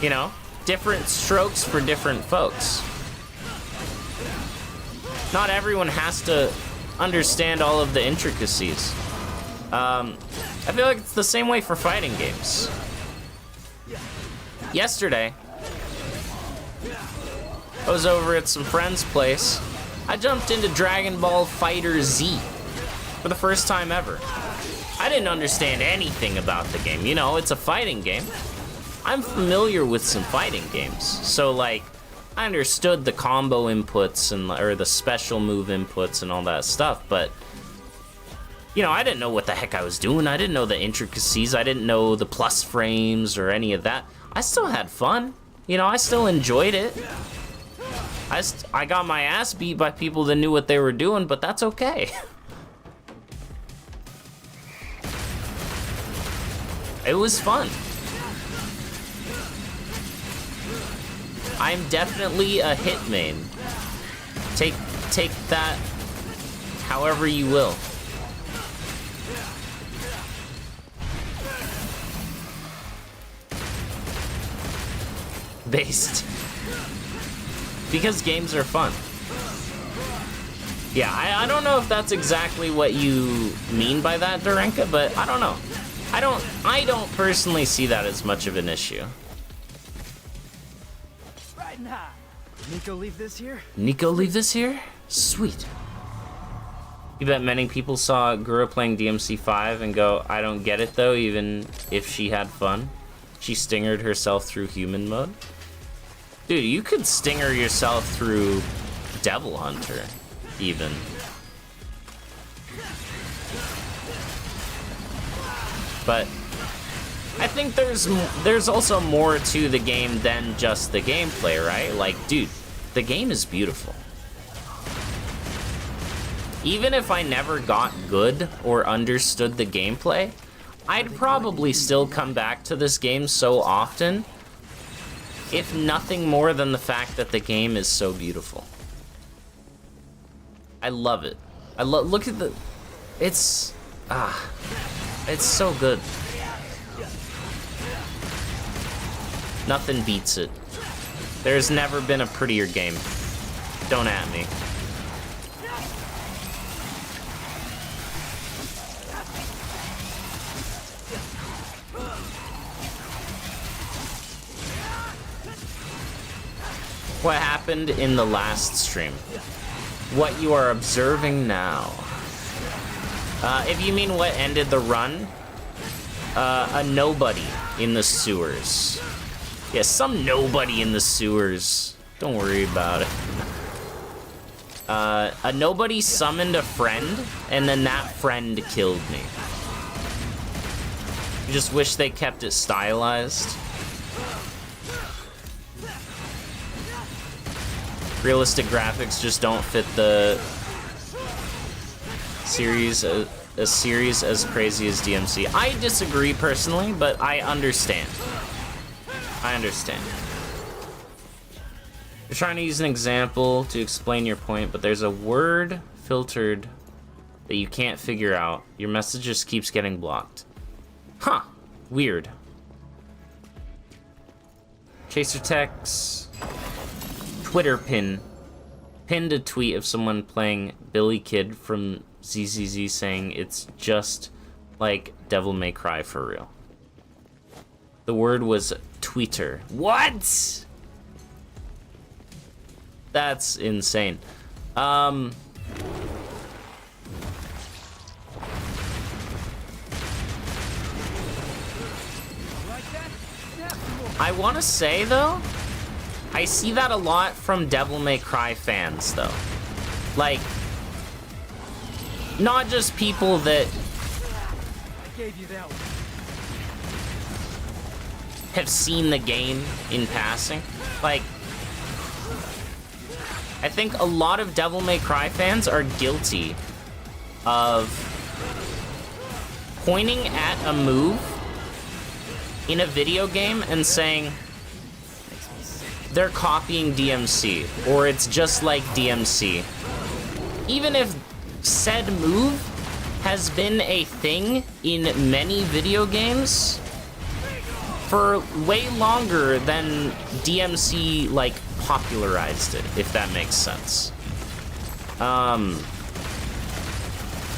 You know, different strokes for different folks. Not everyone has to understand all of the intricacies. I feel like it's the same way for fighting games. Yesterday, I was over at some friend's place. I jumped into Dragon Ball Fighter Z for the first time ever. I didn't understand anything about the game. You know, it's a fighting game. I'm familiar with some fighting games, so, like, I understood the combo inputs and or the special move inputs and all that stuff, but, you know, I didn't know what the heck I was doing. I didn't know the intricacies. I didn't know the plus frames or any of that. I still had fun. You know, I still enjoyed it. I got my ass beat by people that knew what they were doing, but that's okay. It was fun. I'm definitely a hit main. Take that however you will. Based. Because games are fun. Yeah, I don't know if that's exactly what you mean by that, Dorenka, but I don't know. I don't personally see that as much of an issue.
Right now. Nico leave this here?
Nico leave this here? Sweet. You bet many people saw Gura playing DMC 5 and go, I don't get it though, even if she had fun. She stingered herself through human mode. Dude, you could stinger yourself through Devil Hunter, even. But I think there's also more to the game than just the gameplay, right? Like, dude, the game is beautiful. Even if I never got good or understood the gameplay, I'd probably still come back to this game so often, if nothing more than the fact that the game is so beautiful. I love it. Look at the, it's so good. Nothing beats it. There's never been a prettier game. Don't at me. What happened in the last stream? What you are observing now. If you mean what ended the run, a nobody in the sewers. Yeah, some nobody in the sewers. Don't worry about it. A nobody summoned a friend, and then that friend killed me. I just wish they kept it stylized. Realistic graphics just don't fit the series, a series as crazy as DMC. I disagree personally, but I understand. I understand. You're trying to use an example to explain your point, but there's a word filtered that you can't figure out. Your message just keeps getting blocked. Huh. Weird. Chaser text. Twitter pin. Pinned a tweet of someone playing Billy Kid from ZZZ saying it's just like Devil May Cry for real. The word was tweeter. What? That's insane. I want to say, though, I see that a lot from Devil May Cry fans, though. Like, not just people that have seen the game in passing. Like, I think a lot of Devil May Cry fans are guilty of pointing at a move in a video game and saying they're copying DMC, or it's just like DMC. Even if said move has been a thing in many video games for way longer than DMC, like, popularized it, if that makes sense.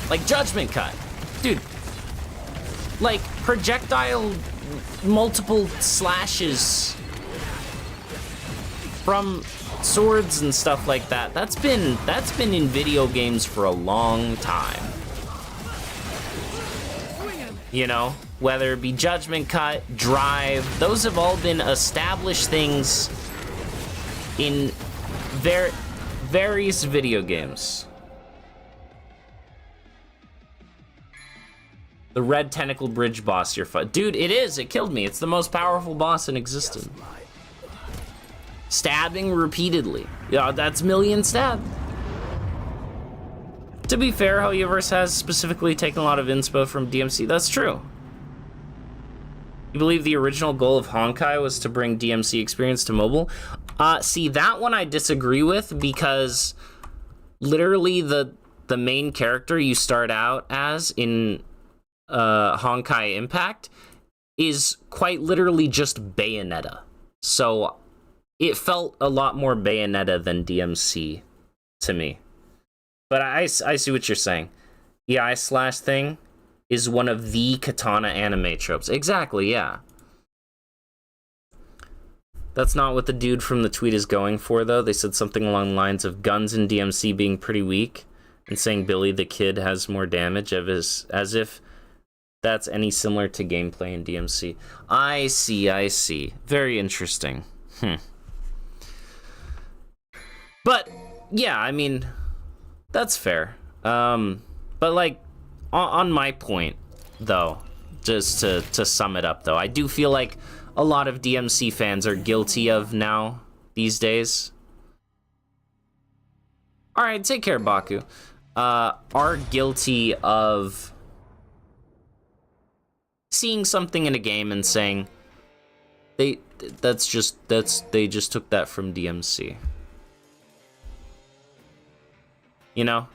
Like Judgment Cut. Dude, like, projectile multiple slashes from swords and stuff like that. That's been in video games for a long time. You know, whether it be Judgment Cut, Drive, those have all been established things in various video games. The red tentacle bridge boss you're fighting. Dude, it is. It killed me. It's the most powerful boss in existence. Stabbing repeatedly. Yeah, that's million stab. To be fair, Hoyoverse has specifically taken a lot of inspo from DMC. That's true. You believe the original goal of Honkai was to bring DMC experience to mobile? See, that one I disagree with, because literally the main character you start out as in Honkai Impact is quite literally just Bayonetta. So it felt a lot more Bayonetta than DMC to me. But I see what you're saying. The eye slash thing is one of the katana anime tropes. Exactly, yeah. That's not what the dude from the tweet is going for, though. They said something along the lines of guns in DMC being pretty weak and saying Billy the Kid has more damage, as if that's any similar to gameplay in DMC. I see. Very interesting. But, yeah, I mean, that's fair. But, like, on my point, though, just to sum it up, though, I do feel like a lot of DMC fans are guilty of now, these days. Alright, take care, Baku. Are guilty of seeing something in a game and saying they just took that from DMC. You know?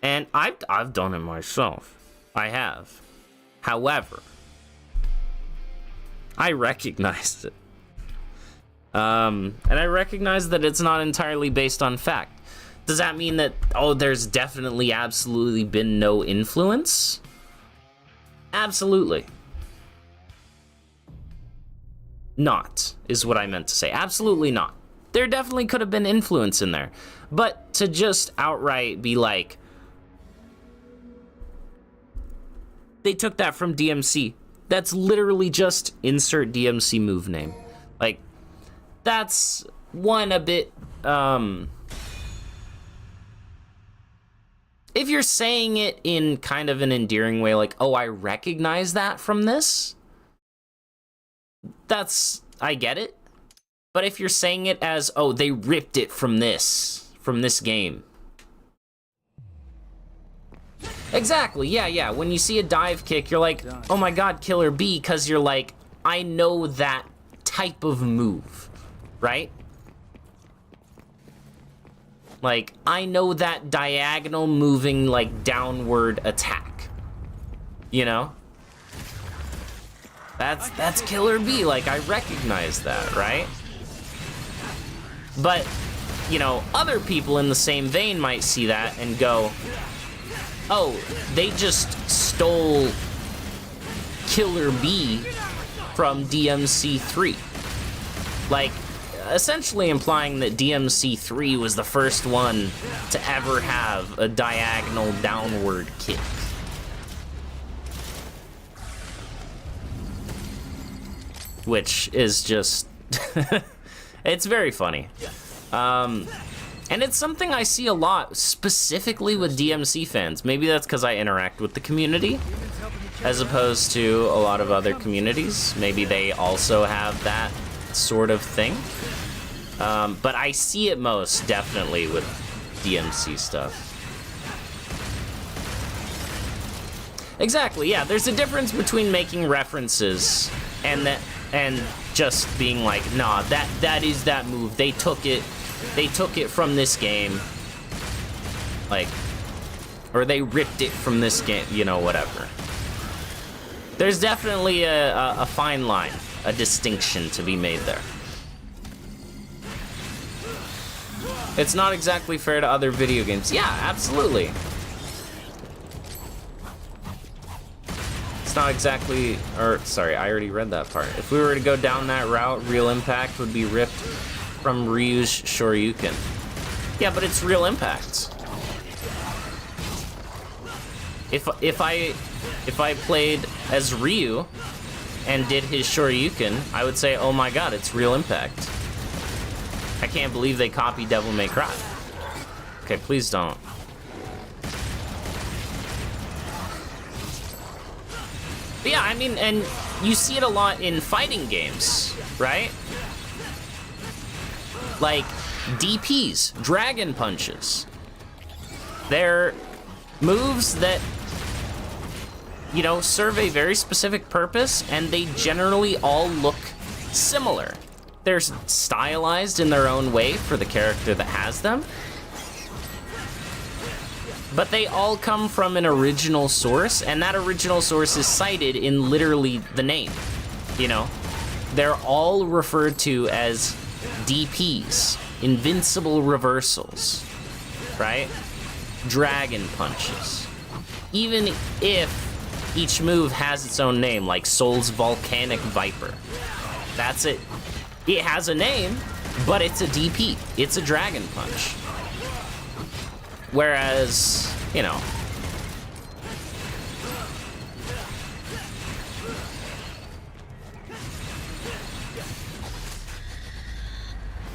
And I've done it myself. I have. However, I recognized it. And I recognize that it's not entirely based on fact. Does that mean that, there's definitely absolutely been no influence? Absolutely. Not, is what I meant to say. Absolutely not. There definitely could have been influence in there. But to just outright be like, they took that from DMC. That's literally just insert DMC move name. Like, that's one a bit, if you're saying it in kind of an endearing way, like, I recognize that from this, I get it. But if you're saying it as, they ripped it from this game. Exactly, yeah. When you see a dive kick, you're like, oh my god, Killer B, because you're like, I know that type of move, right? Like, I know that diagonal moving, like, downward attack. You know? That's Killer B. Like, I recognize that, right? But, you know, other people in the same vein might see that and go, oh, they just stole Killer B from DMC3. Like, essentially implying that DMC3 was the first one to ever have a diagonal downward kick. Which is just... it's very funny. And it's something I see a lot, specifically with DMC fans. Maybe that's because I interact with the community, as opposed to a lot of other communities. Maybe they also have that sort of thing. But I see it most definitely with DMC stuff. Exactly, yeah, there's a difference between making references and just being like, nah, that is that move. They took it from this game. Like, or they ripped it from this game, you know, whatever. There's definitely a fine line, a distinction to be made there. It's not exactly fair to other video games. Yeah, absolutely. It's not exactly, or sorry, I already read that part. If we were to go down that route, Real Impact would be ripped from Ryu's Shoryuken. Yeah, but it's Real Impact. If I played as Ryu and did his Shoryuken, I would say, oh my god, it's Real Impact. I can't believe they copied Devil May Cry. Okay, please don't. But yeah, I mean, and you see it a lot in fighting games, right? Like, DPs, Dragon Punches. They're moves that, you know, serve a very specific purpose, and they generally all look similar. They're stylized in their own way for the character that has them. But they all come from an original source, and that original source is cited in literally the name, you know? They're all referred to as DPs, invincible reversals, right? Dragon punches. Even if each move has its own name, like Soul's Volcanic Viper. That's it. It has a name, but it's a DP. It's a Dragon Punch. Whereas, you know,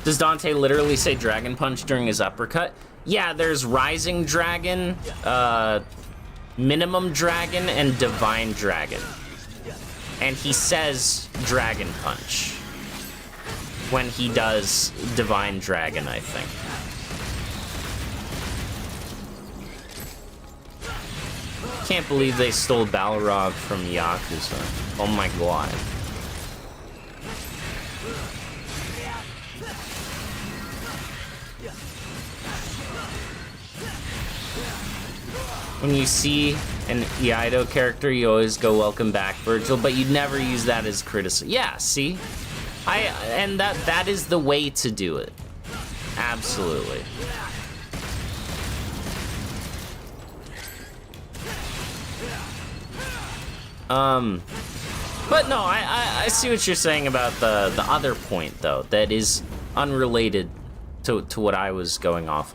does Dante literally say Dragon Punch during his uppercut? Yeah, there's Rising Dragon, Minimum Dragon, and Divine Dragon. And he says Dragon Punch when he does Divine Dragon, I think. Can't believe they stole Balrog from Yakuza. Oh my god. When you see an Iaido character, you always go, welcome back, Virgil, but you'd never use that as criticism. Yeah, see? And that is the way to do it. Absolutely. But no, I see what you're saying about the other point, though, that is unrelated to what I was going off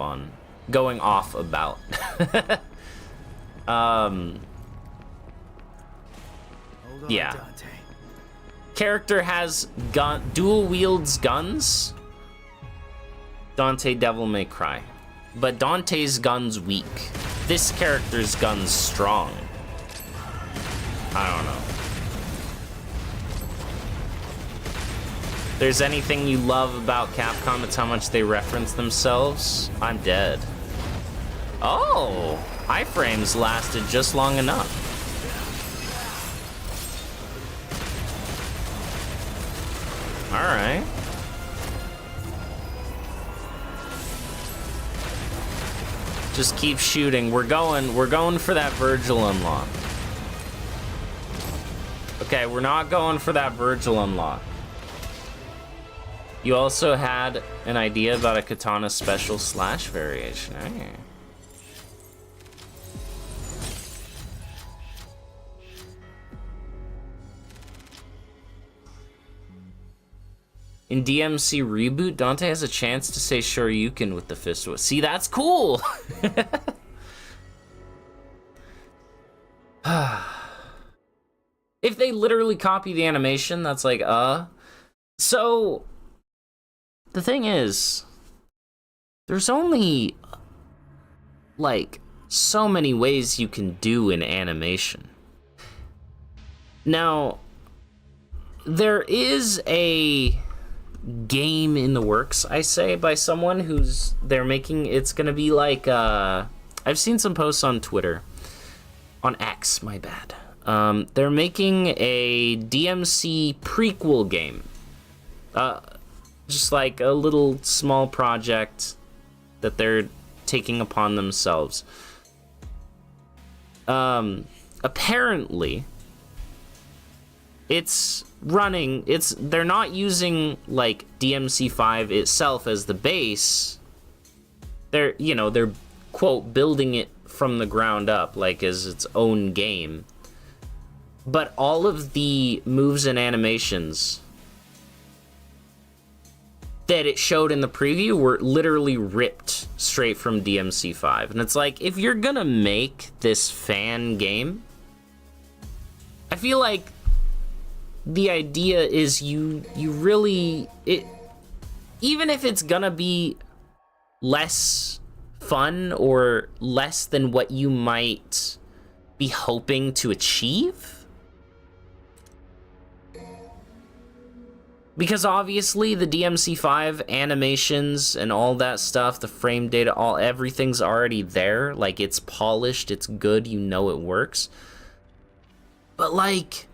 about. Yeah. Character has dual wields guns. Dante Devil May Cry. But Dante's gun's weak. This character's gun's strong. I don't know. If there's anything you love about Capcom, it's how much they reference themselves. I'm dead. Oh, iframes lasted just long enough. All right. Just keep shooting. We're going for that Virgil unlock. Okay, we're not going for that Virgil unlock. You also had an idea about a katana special slash variation. Hey. In DMC Reboot, Dante has a chance to say Shoryuken with the fist. See, that's cool! If they literally copy the animation, that's like, So, the thing is, there's only, like, so many ways you can do an animation. Now, there is a game in the works, I say, by someone who's, they're making, it's gonna be like, I've seen some posts on Twitter, on X, my bad. They're making a DMC prequel game. Just like a little small project that they're taking upon themselves. Apparently, it's running, they're not using like DMC5 itself as the base. They're, they're quote building it from the ground up, like as its own game. But all of the moves and animations that it showed in the preview were literally ripped straight from DMC5. And it's like, if you're gonna make this fan game, I feel like the idea is you really, even if it's gonna be less fun or less than what you might be hoping to achieve, because obviously the DMC5 animations and all that stuff, the frame data, everything's already there. Like, it's polished, it's good, you know it works. But like,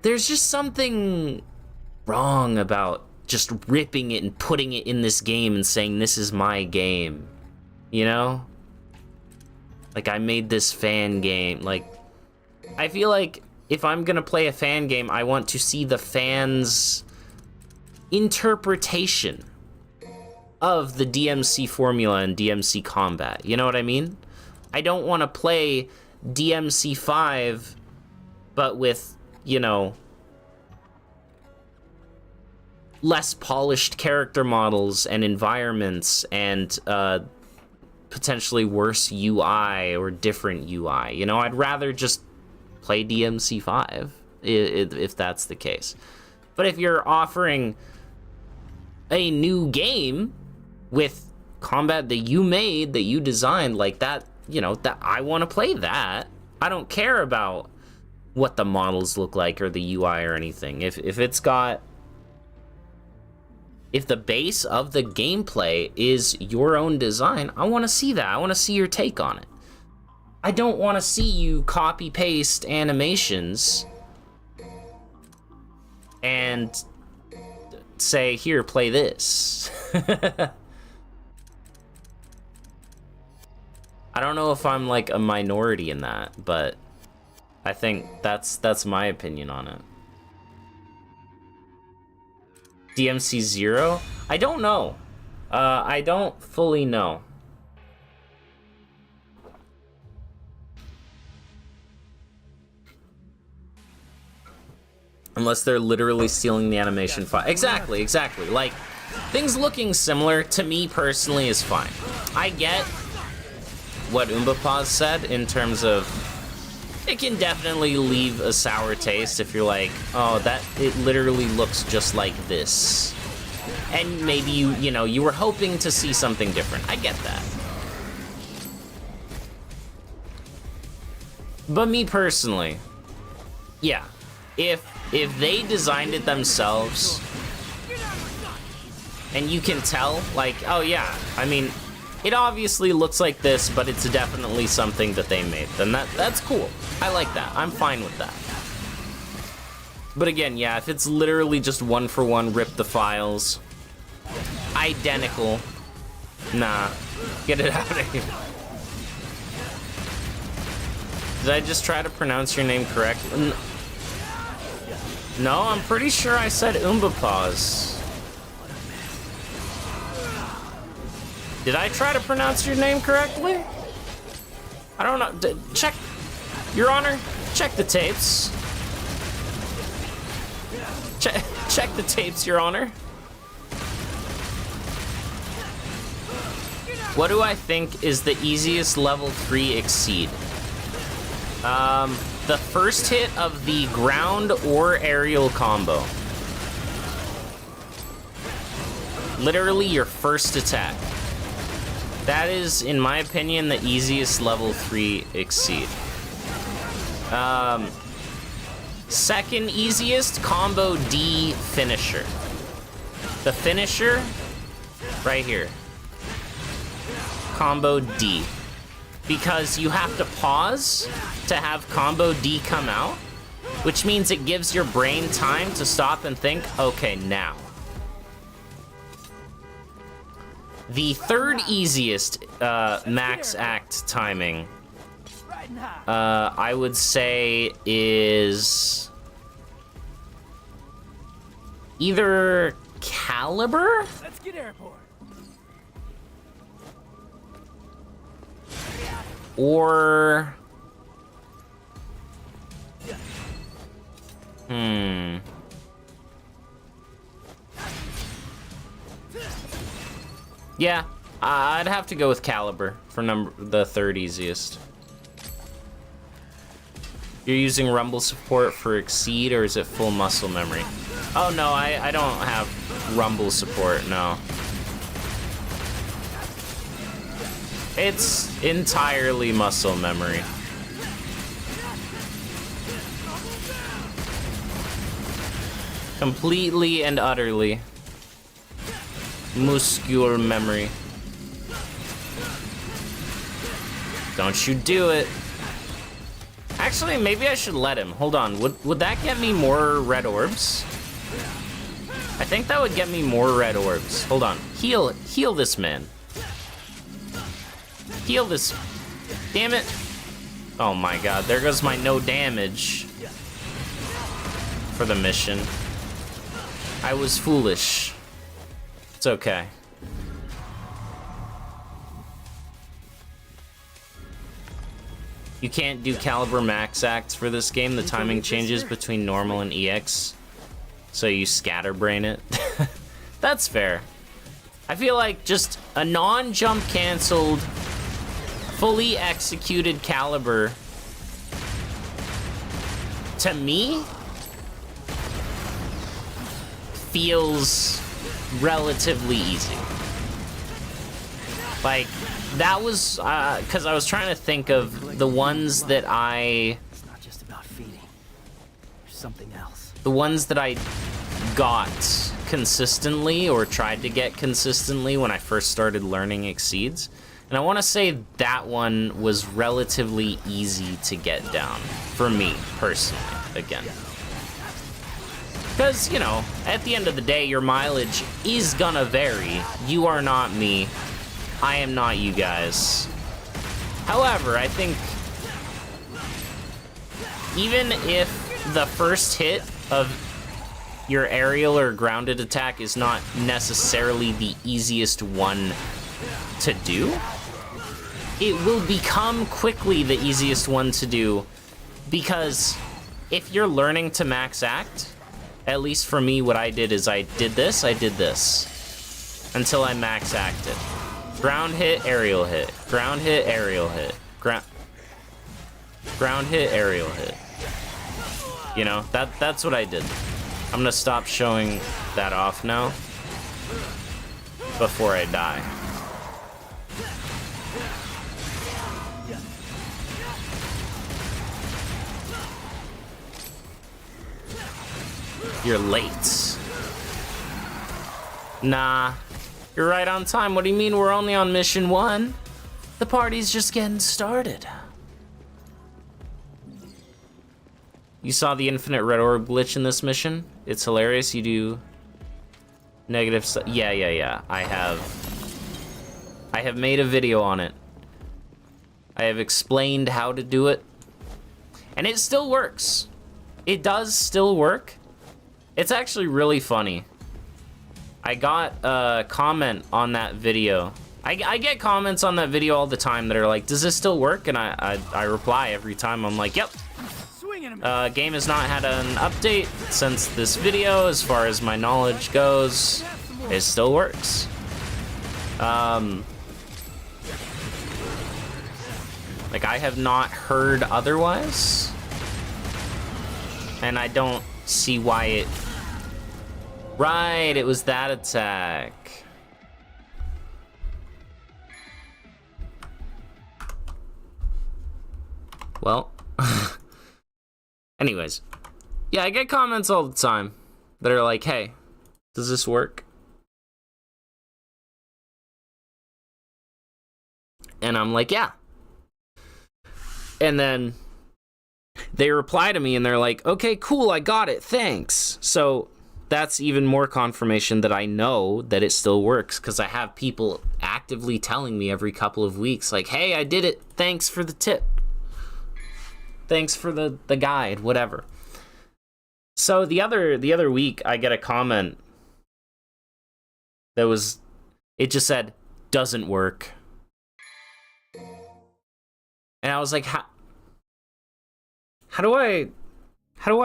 there's just something wrong about just ripping it and putting it in this game and saying, this is my game, you know? Like, I made this fan game. Like, I feel like if I'm gonna play a fan game, I want to see the fans' interpretation of the DMC formula and DMC combat. You know what I mean? I don't want to play DMC5, but with, less polished character models and environments and potentially worse UI or different UI. I'd rather just play DMC5 if that's the case. But if you're offering a new game with combat that you made, that you designed, like that, that I want to play that. I don't care about what the models look like or the UI or anything. If the base of the gameplay is your own design, I want to see that. I want to see your take on it. I don't want to see you copy-paste animations and say, here, play this. I don't know if I'm like a minority in that, but I think that's my opinion on it. DMC 0? I don't know. I don't fully know. Unless they're literally stealing the animation file. Exactly. Like, things looking similar, to me personally, is fine. I get what Umbapaz said in terms of, it can definitely leave a sour taste if you're like, oh, it literally looks just like this. And maybe you were hoping to see something different. I get that. But me personally, yeah, if they designed it themselves, and you can tell, like, oh yeah, I mean, it obviously looks like this, but it's definitely something that they made, then that's cool. I like that. I'm fine with that. But again, yeah, if it's literally just one for one, rip the files, identical, nah, get it out of here. Did I just try to pronounce your name correctly? No, I'm pretty sure I said Umbapaws. Did I try to pronounce your name correctly? I don't know. Check, Your Honor, check the tapes. Check the tapes, Your Honor. What do I think is the easiest level 3 exceed? The first hit of the ground or aerial combo. Literally your first attack. That is, in my opinion, the easiest level 3 exceed. Second easiest, combo D finisher. The finisher, right here. Combo D. Because you have to pause to have combo D come out, which means it gives your brain time to stop and think, okay, now. The third easiest max act timing, I would say, is either Caliber?
Let's get airborne.
Or... Yeah, I'd have to go with Caliber for the third easiest. You're using rumble support for Exceed, or is it full muscle memory? Oh no, I don't have rumble support, no. It's entirely muscle memory. Completely and utterly. Muscular memory. Don't you do it. Actually, maybe I should let him. Hold on. Would that get me more red orbs? I think that would get me more red orbs. Hold on. Heal this man. Heal this. Damn it. Oh my god. There goes my no damage for the mission. I was foolish. It's okay. You can't do Caliber max acts for this game. The timing changes between normal and EX. So you scatterbrain it. That's fair. I feel like just a non-jump canceled, fully executed Caliber, to me, feels relatively easy. Like, that was, because I was trying to think of the ones that
It's not just about feeding. There's something else.
the ones that I got consistently, or tried to get consistently when I first started learning Exceeds. And I want to say that one was relatively easy to get down, for me, personally, again. Because, you know, at the end of the day, your mileage is gonna vary. You are not me. I am not you guys. However, I think even if the first hit of your aerial or grounded attack is not necessarily the easiest one to do, it will become quickly the easiest one to do, because if you're learning to max act, at least for me, what I did is I did this, until I max acted. Ground hit, aerial hit. Ground hit, aerial hit. Ground hit, aerial hit. You know, that's what I did. I'm gonna stop showing that off now before I die. You're late. Nah. You're right on time. What do you mean we're only on mission 1? The party's just getting started. You saw the infinite red orb glitch in this mission? It's hilarious. You do negative yeah. I have made a video on it. I have explained how to do it. And it still works. It does still work. It's actually really funny. I got a comment on that video. I get comments on that video all the time that are like, does this still work? And I reply every time. I'm like, yep. Game has not had an update since this video, as far as my knowledge goes. It still works. Like, I have not heard otherwise. And I don't see why it... Right, it was that attack. Well, anyways, yeah, I get comments all the time that are like, hey, does this work? And I'm like, yeah. And then they reply to me and they're like, okay, cool, I got it, thanks. So that's even more confirmation that I know that it still works, because I have people actively telling me every couple of weeks, like, hey, I did it, thanks for the tip. Thanks for the guide, whatever. So the other week, I get a comment that was, it just said, doesn't work. And I was like, how do I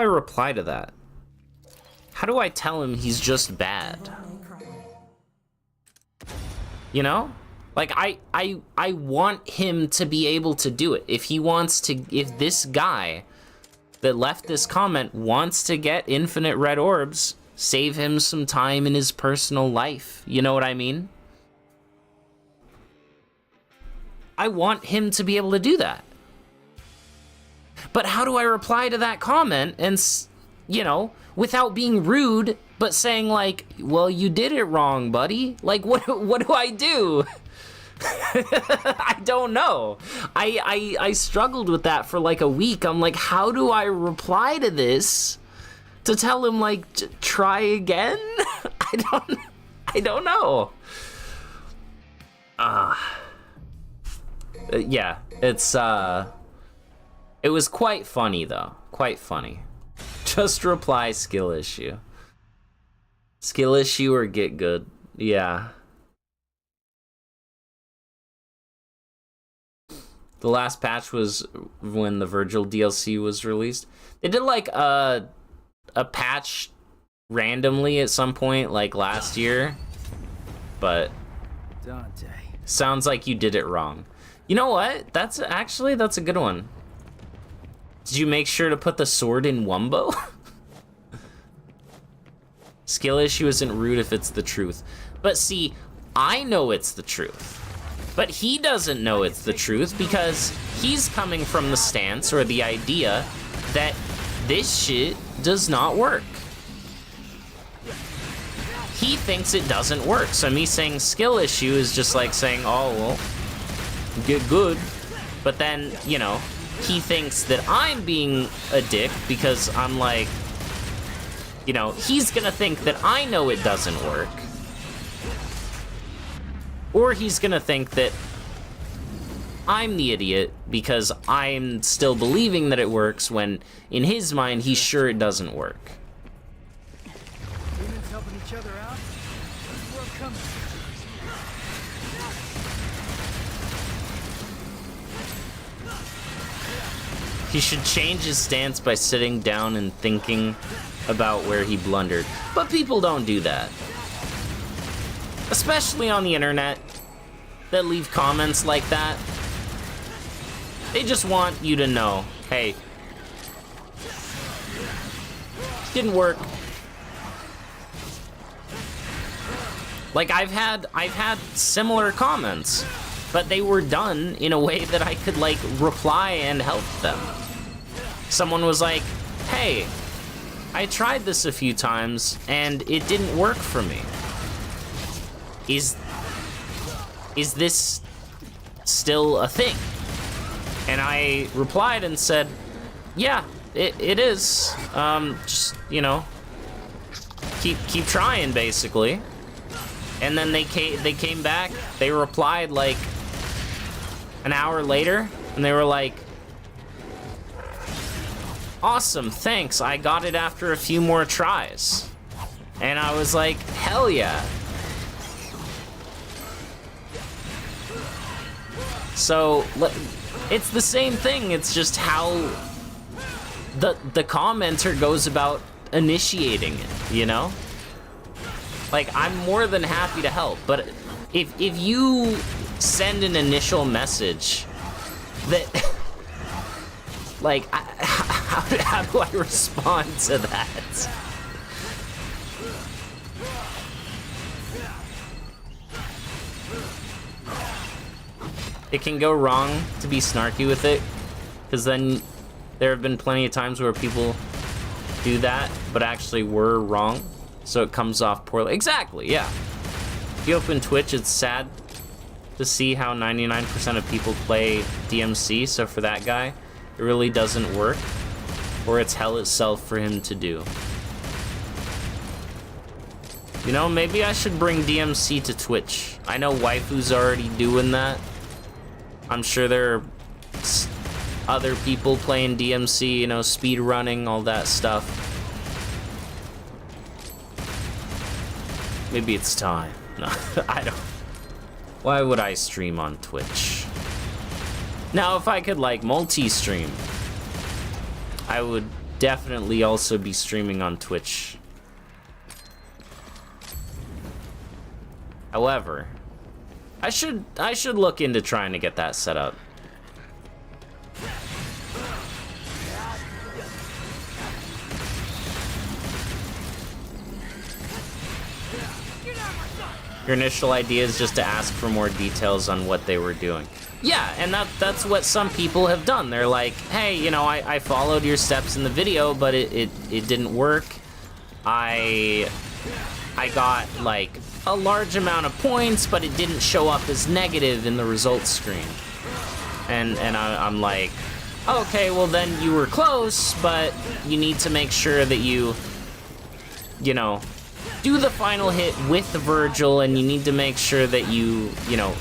reply to that? How do I tell him he's just bad? You know? Like, I want him to be able to do it. If he wants to, if this guy that left this comment wants to get infinite red orbs, save him some time in his personal life. You know what I mean? I want him to be able to do that. But how do I reply to that comment and, you know, without being rude, but saying like, well, you did it wrong, buddy? Like, what do I do? I don't know. I struggled with that for like a week. I'm like, how do I reply to this to tell him like try again? I don't know. Yeah, it was quite funny though. Quite funny. Just reply skill issue. Skill issue or get good. Yeah. The last patch was when the Virgil DLC was released. They did like a patch randomly at some point, like last year. But
Dante.
Sounds like you did it wrong. You know what? That's a good one. Did you make sure to put the sword in Wumbo? Skill issue isn't rude if it's the truth. But see, I know it's the truth. But he doesn't know it's the truth because he's coming from the stance or the idea that this shit does not work. He thinks it doesn't work. So me saying skill issue is just like saying, oh, well, get good. But then, you know, he thinks that I'm being a dick because I'm like, you know, he's gonna think that I know it doesn't work. Or he's gonna think that I'm the idiot because I'm still believing that it works when, in his mind, he's sure it doesn't work.
Humans helping each other out? We're coming.
He should change his stance by sitting down and thinking about where he blundered. But people don't do that. Especially on the internet, that leave comments like that. They just want you to know, hey, didn't work. Like I've had similar comments, but they were done in a way that I could like reply and help them. Someone was like, hey, I tried this a few times and it didn't work for me. Is this still a thing? And I replied and said, yeah, it is. Just, you know, keep trying, basically. And then they came back, they replied like an hour later, and they were like, awesome, thanks. I got it after a few more tries. And I was like, hell yeah. So, it's the same thing, it's just how the commenter goes about initiating it, you know? Like, I'm more than happy to help, but if you send an initial message that, like, how do I respond to that? It can go wrong to be snarky with it, because then there have been plenty of times where people do that, but actually were wrong, so it comes off poorly. Exactly, yeah. If you open Twitch, it's sad to see how 99% of people play DMC, so for that guy, it really doesn't work, or it's hell itself for him to do. You know, maybe I should bring DMC to Twitch. I know Waifu's already doing that. I'm sure there are other people playing DMC, you know, speed running, all that stuff. Maybe it's time. No, I don't. Why would I stream on Twitch? Now, if I could, like, multi-stream, I would definitely also be streaming on Twitch. However, I should look into trying to get that set up. Your initial idea is just to ask for more details on what they were doing. Yeah, and that's what some people have done. They're like, hey, you know, I followed your steps in the video, but it didn't work. I got, like, a large amount of points, but it didn't show up as negative in the results screen. And I'm like, okay, well then you were close, but you need to make sure that you know, do the final hit with Virgil, and you need to make sure that you know,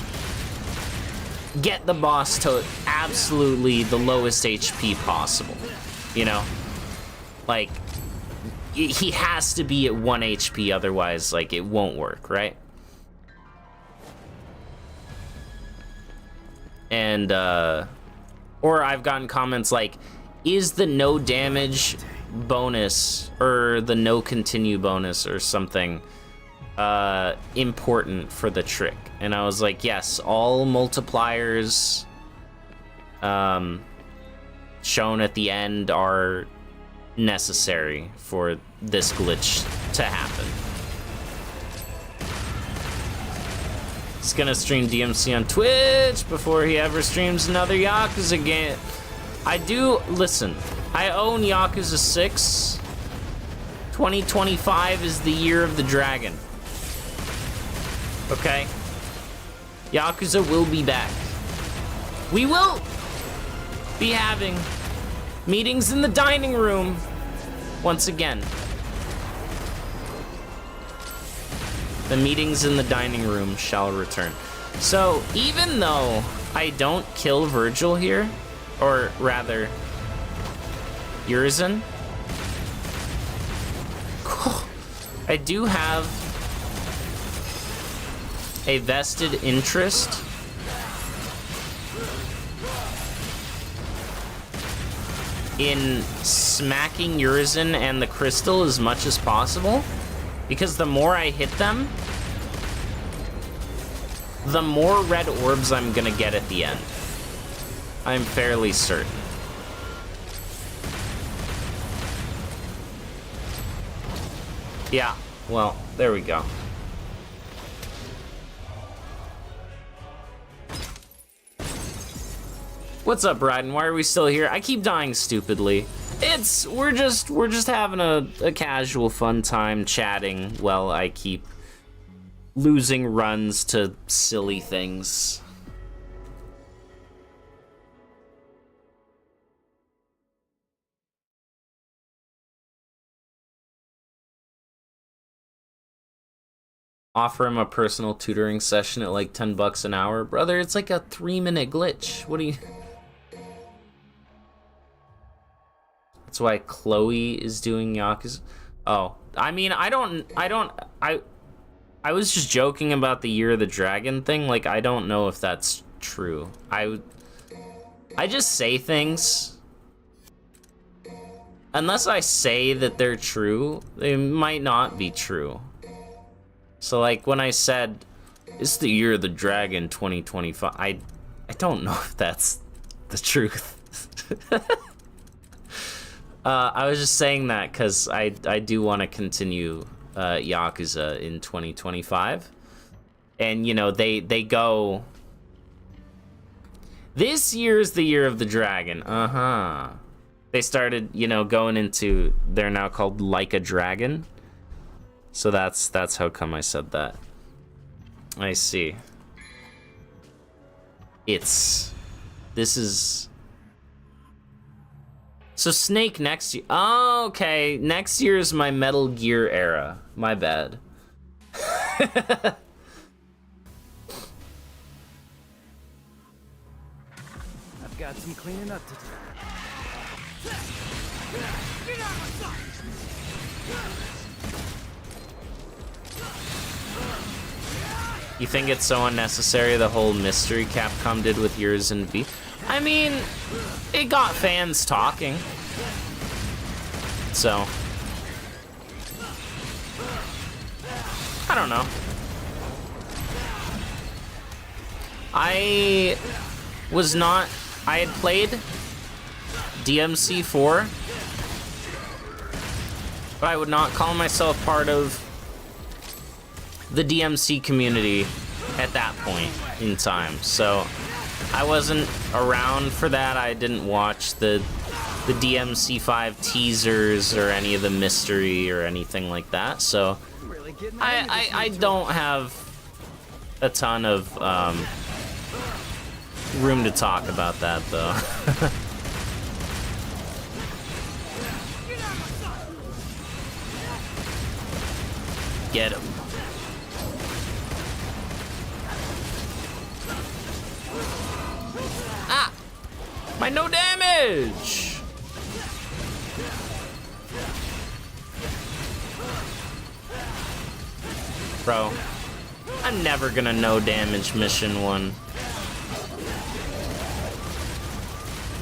get the boss to absolutely the lowest HP possible, you know? Like, he has to be at 1 HP, otherwise, like, it won't work, right? And, or I've gotten comments like, is the no damage bonus, or the no continue bonus, or something, important for the trick? And I was like, yes, all multipliers, shown at the end are necessary for this glitch to happen. He's gonna stream DMC on Twitch before he ever streams another Yakuza game. Listen, I own Yakuza 6. 2025 is the year of the dragon. Okay? Yakuza will be back. We will be having meetings in the dining room once again. The meetings in the dining room shall return. So, even though I don't kill Virgil here, or rather, Urizen, I do have a vested interest in smacking Urizen and the crystal as much as possible, because the more I hit them, the more red orbs I'm gonna get at the end. I'm fairly certain. Yeah, well, there we go. What's up, Bryden? Why are we still here? I keep dying stupidly. We're just having a casual fun time chatting while I keep losing runs to silly things. Offer him a personal tutoring session at like $10 an hour. Brother, it's like a 3-minute glitch. What do you... It's That's why Chloe is doing Yakuza. Oh, I mean, I was just joking about the Year of the Dragon thing. Like, I don't know if that's true. I just say things. Unless I say that they're true, they might not be true. So, like, when I said, it's the Year of the Dragon 2025, I don't know if that's the truth. I was just saying that because I do want to continue Yakuza in 2025. And, you know, they go... This year's the Year of the Dragon. Uh-huh. They started, you know, going into... They're now called Like a Dragon. So that's how come I said that. I see. This is... So Snake next year. Oh, okay. Next year is my Metal Gear era. My bad.
I've got some cleaning up to do.
You think it's so unnecessary, the whole mystery Capcom did with yours and V? I mean, it got fans talking. So, I don't know. I had played DMC 4, but I would not call myself part of the DMC community at that point in time. So I wasn't around for that. I didn't watch the DMC 5 teasers or any of the mystery or anything like that. So I don't have a ton of room to talk about that, though. Get him. Ah! My no damage! Bro, I'm never gonna no damage mission 1.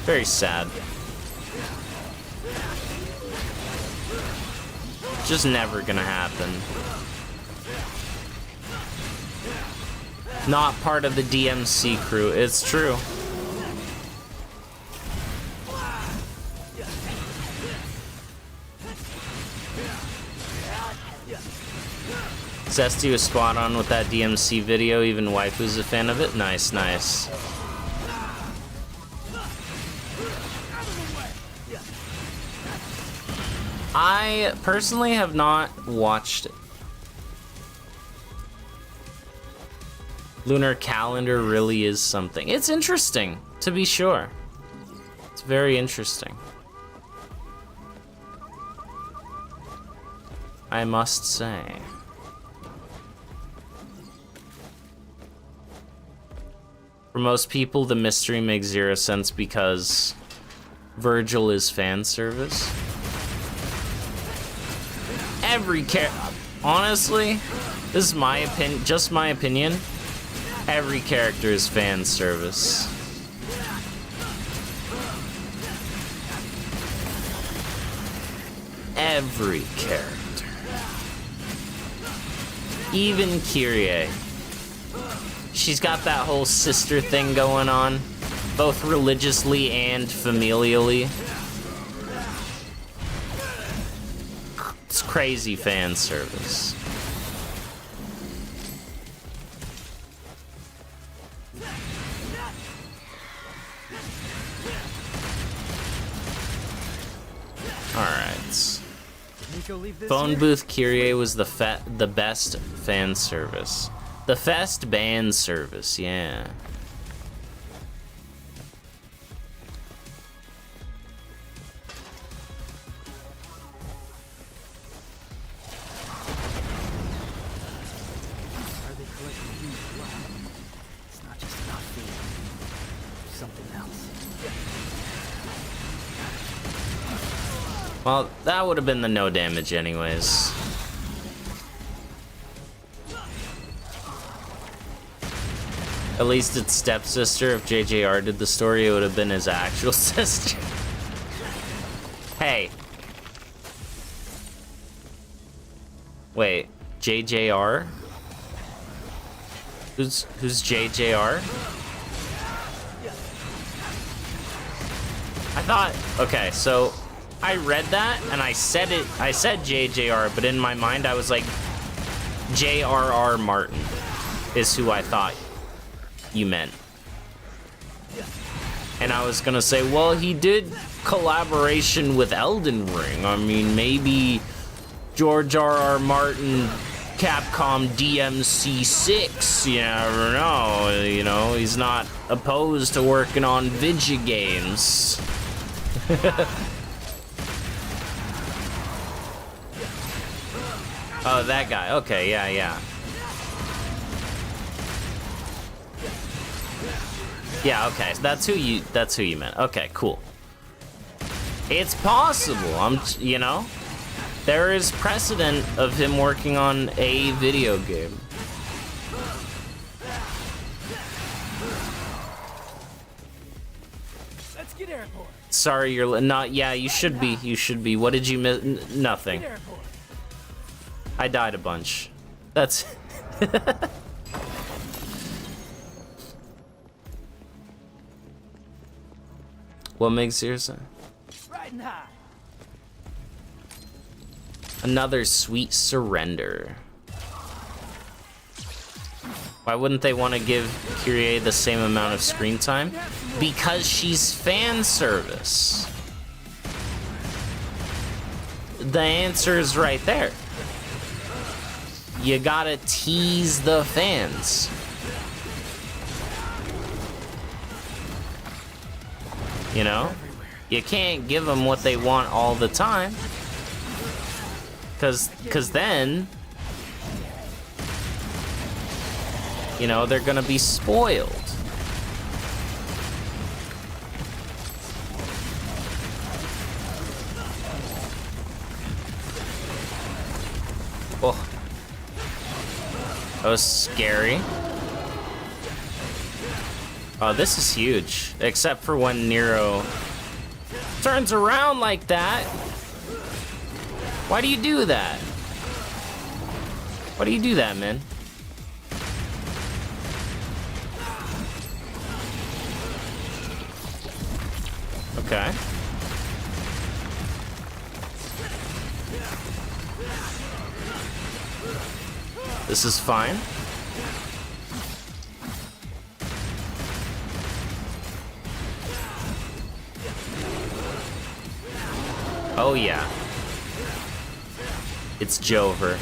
Very sad. Just never gonna happen. Not part of the DMC crew. It's true. Zesty was spot on with that DMC video. Even Waifu's a fan of it. Nice, nice. I personally have not watched it. Lunar calendar really is something. It's interesting, to be sure. It's very interesting. I must say. For most people, the mystery makes 0 sense because Virgil is fan service. Honestly, this is my opinion, just my opinion. Every character is fan service. Every character. Even Kyrie. She's got that whole sister thing going on, both religiously and familially. It's crazy fan service. Alright. Phone booth Kyrie was the best fan service. The best band service, yeah. Well, that would have been the no damage anyways. At least its stepsister, if JJR did the story, it would have been his actual sister. Hey. Wait, JJR? Who's JJR? I thought, okay, so I read that and I said JJR, but in my mind I was like, J.R.R. Martin is who I thought you meant. And I was gonna say, well, he did collaboration with Elden Ring. I mean, maybe George R.R. Martin, Capcom DMC 6, you never know. You know, he's not opposed to working on video games. Oh, that guy. Okay, yeah. Yeah, okay. That's who you meant. Okay, cool. It's possible. You know, there is precedent of him working on a video game.
Let's get airborne.
Sorry, you're not. Yeah, you should be. You should be. What did you miss? Nothing. I died a bunch. That's. What makes yours?
Riding high.
Another sweet surrender. Why wouldn't they want to give Kyrie the same amount of screen time? Because she's fan service. The answer is right there. You gotta tease the fans. You know? You can't give them what they want all the time. Cause then, you know, they're gonna be spoiled. Oh. That was scary. Oh, this is huge. Except for when Nero turns around like that. Why do you do that? Why do you do that, man? Okay. This is fine. Oh yeah. It's Jover.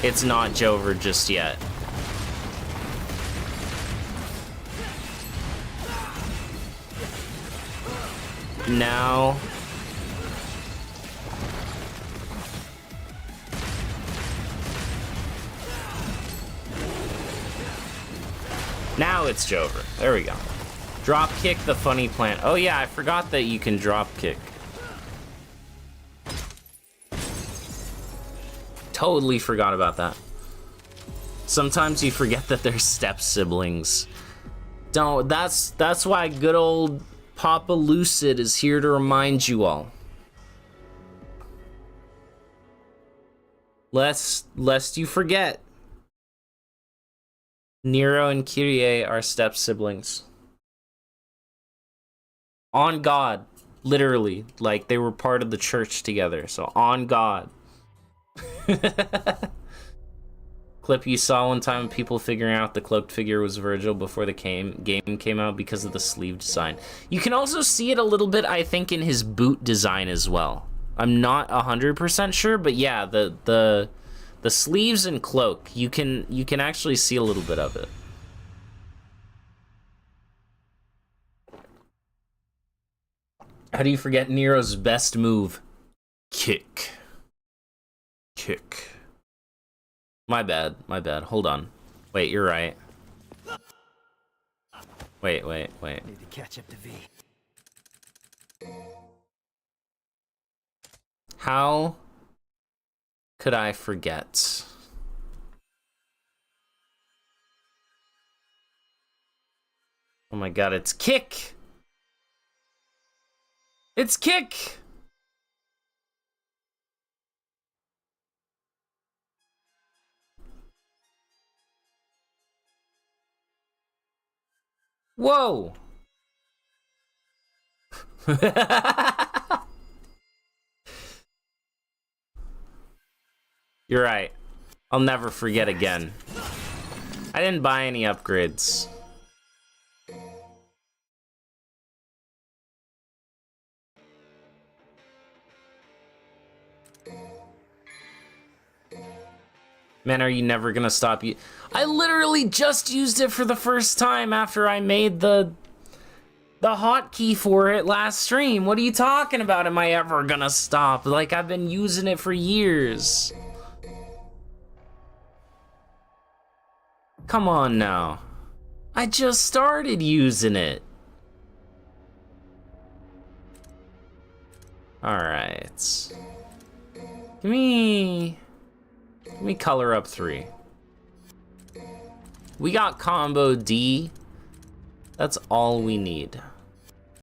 It's not Jover just yet. Now... Now it's Jover. There we go. Drop kick the funny plant. Oh yeah, I forgot that you can drop kick. Totally forgot about that. Sometimes you forget that they're step siblings. Don't. That's why good old Papa Lucid is here to remind you all. Lest you forget. Nero and Kyrie are step siblings. On God, literally, like they were part of the church together. So on God. Clip you saw one time of people figuring out the cloaked figure was Virgil before the game came out because of the sleeve design. You can also see it a little bit, I think, in his boot design as well. I'm not 100% sure, but yeah, the sleeves and cloak, you can actually see a little bit of it. How do you forget Nero's best move? Kick. Kick. My bad. Hold on. Wait, you're right. Wait.
Need to catch up to V.
How could I forget? Oh my god, it's kick! It's kick! Whoa! You're right. I'll never forget again. I didn't buy any upgrades. Man, are you never gonna stop? I literally just used it for the first time after I made the hotkey for it last stream. What are you talking about? Am I ever gonna stop? Like, I've been using it for years. Come on now. I just started using it. Alright. Give me color up 3. We got combo D. That's all we need.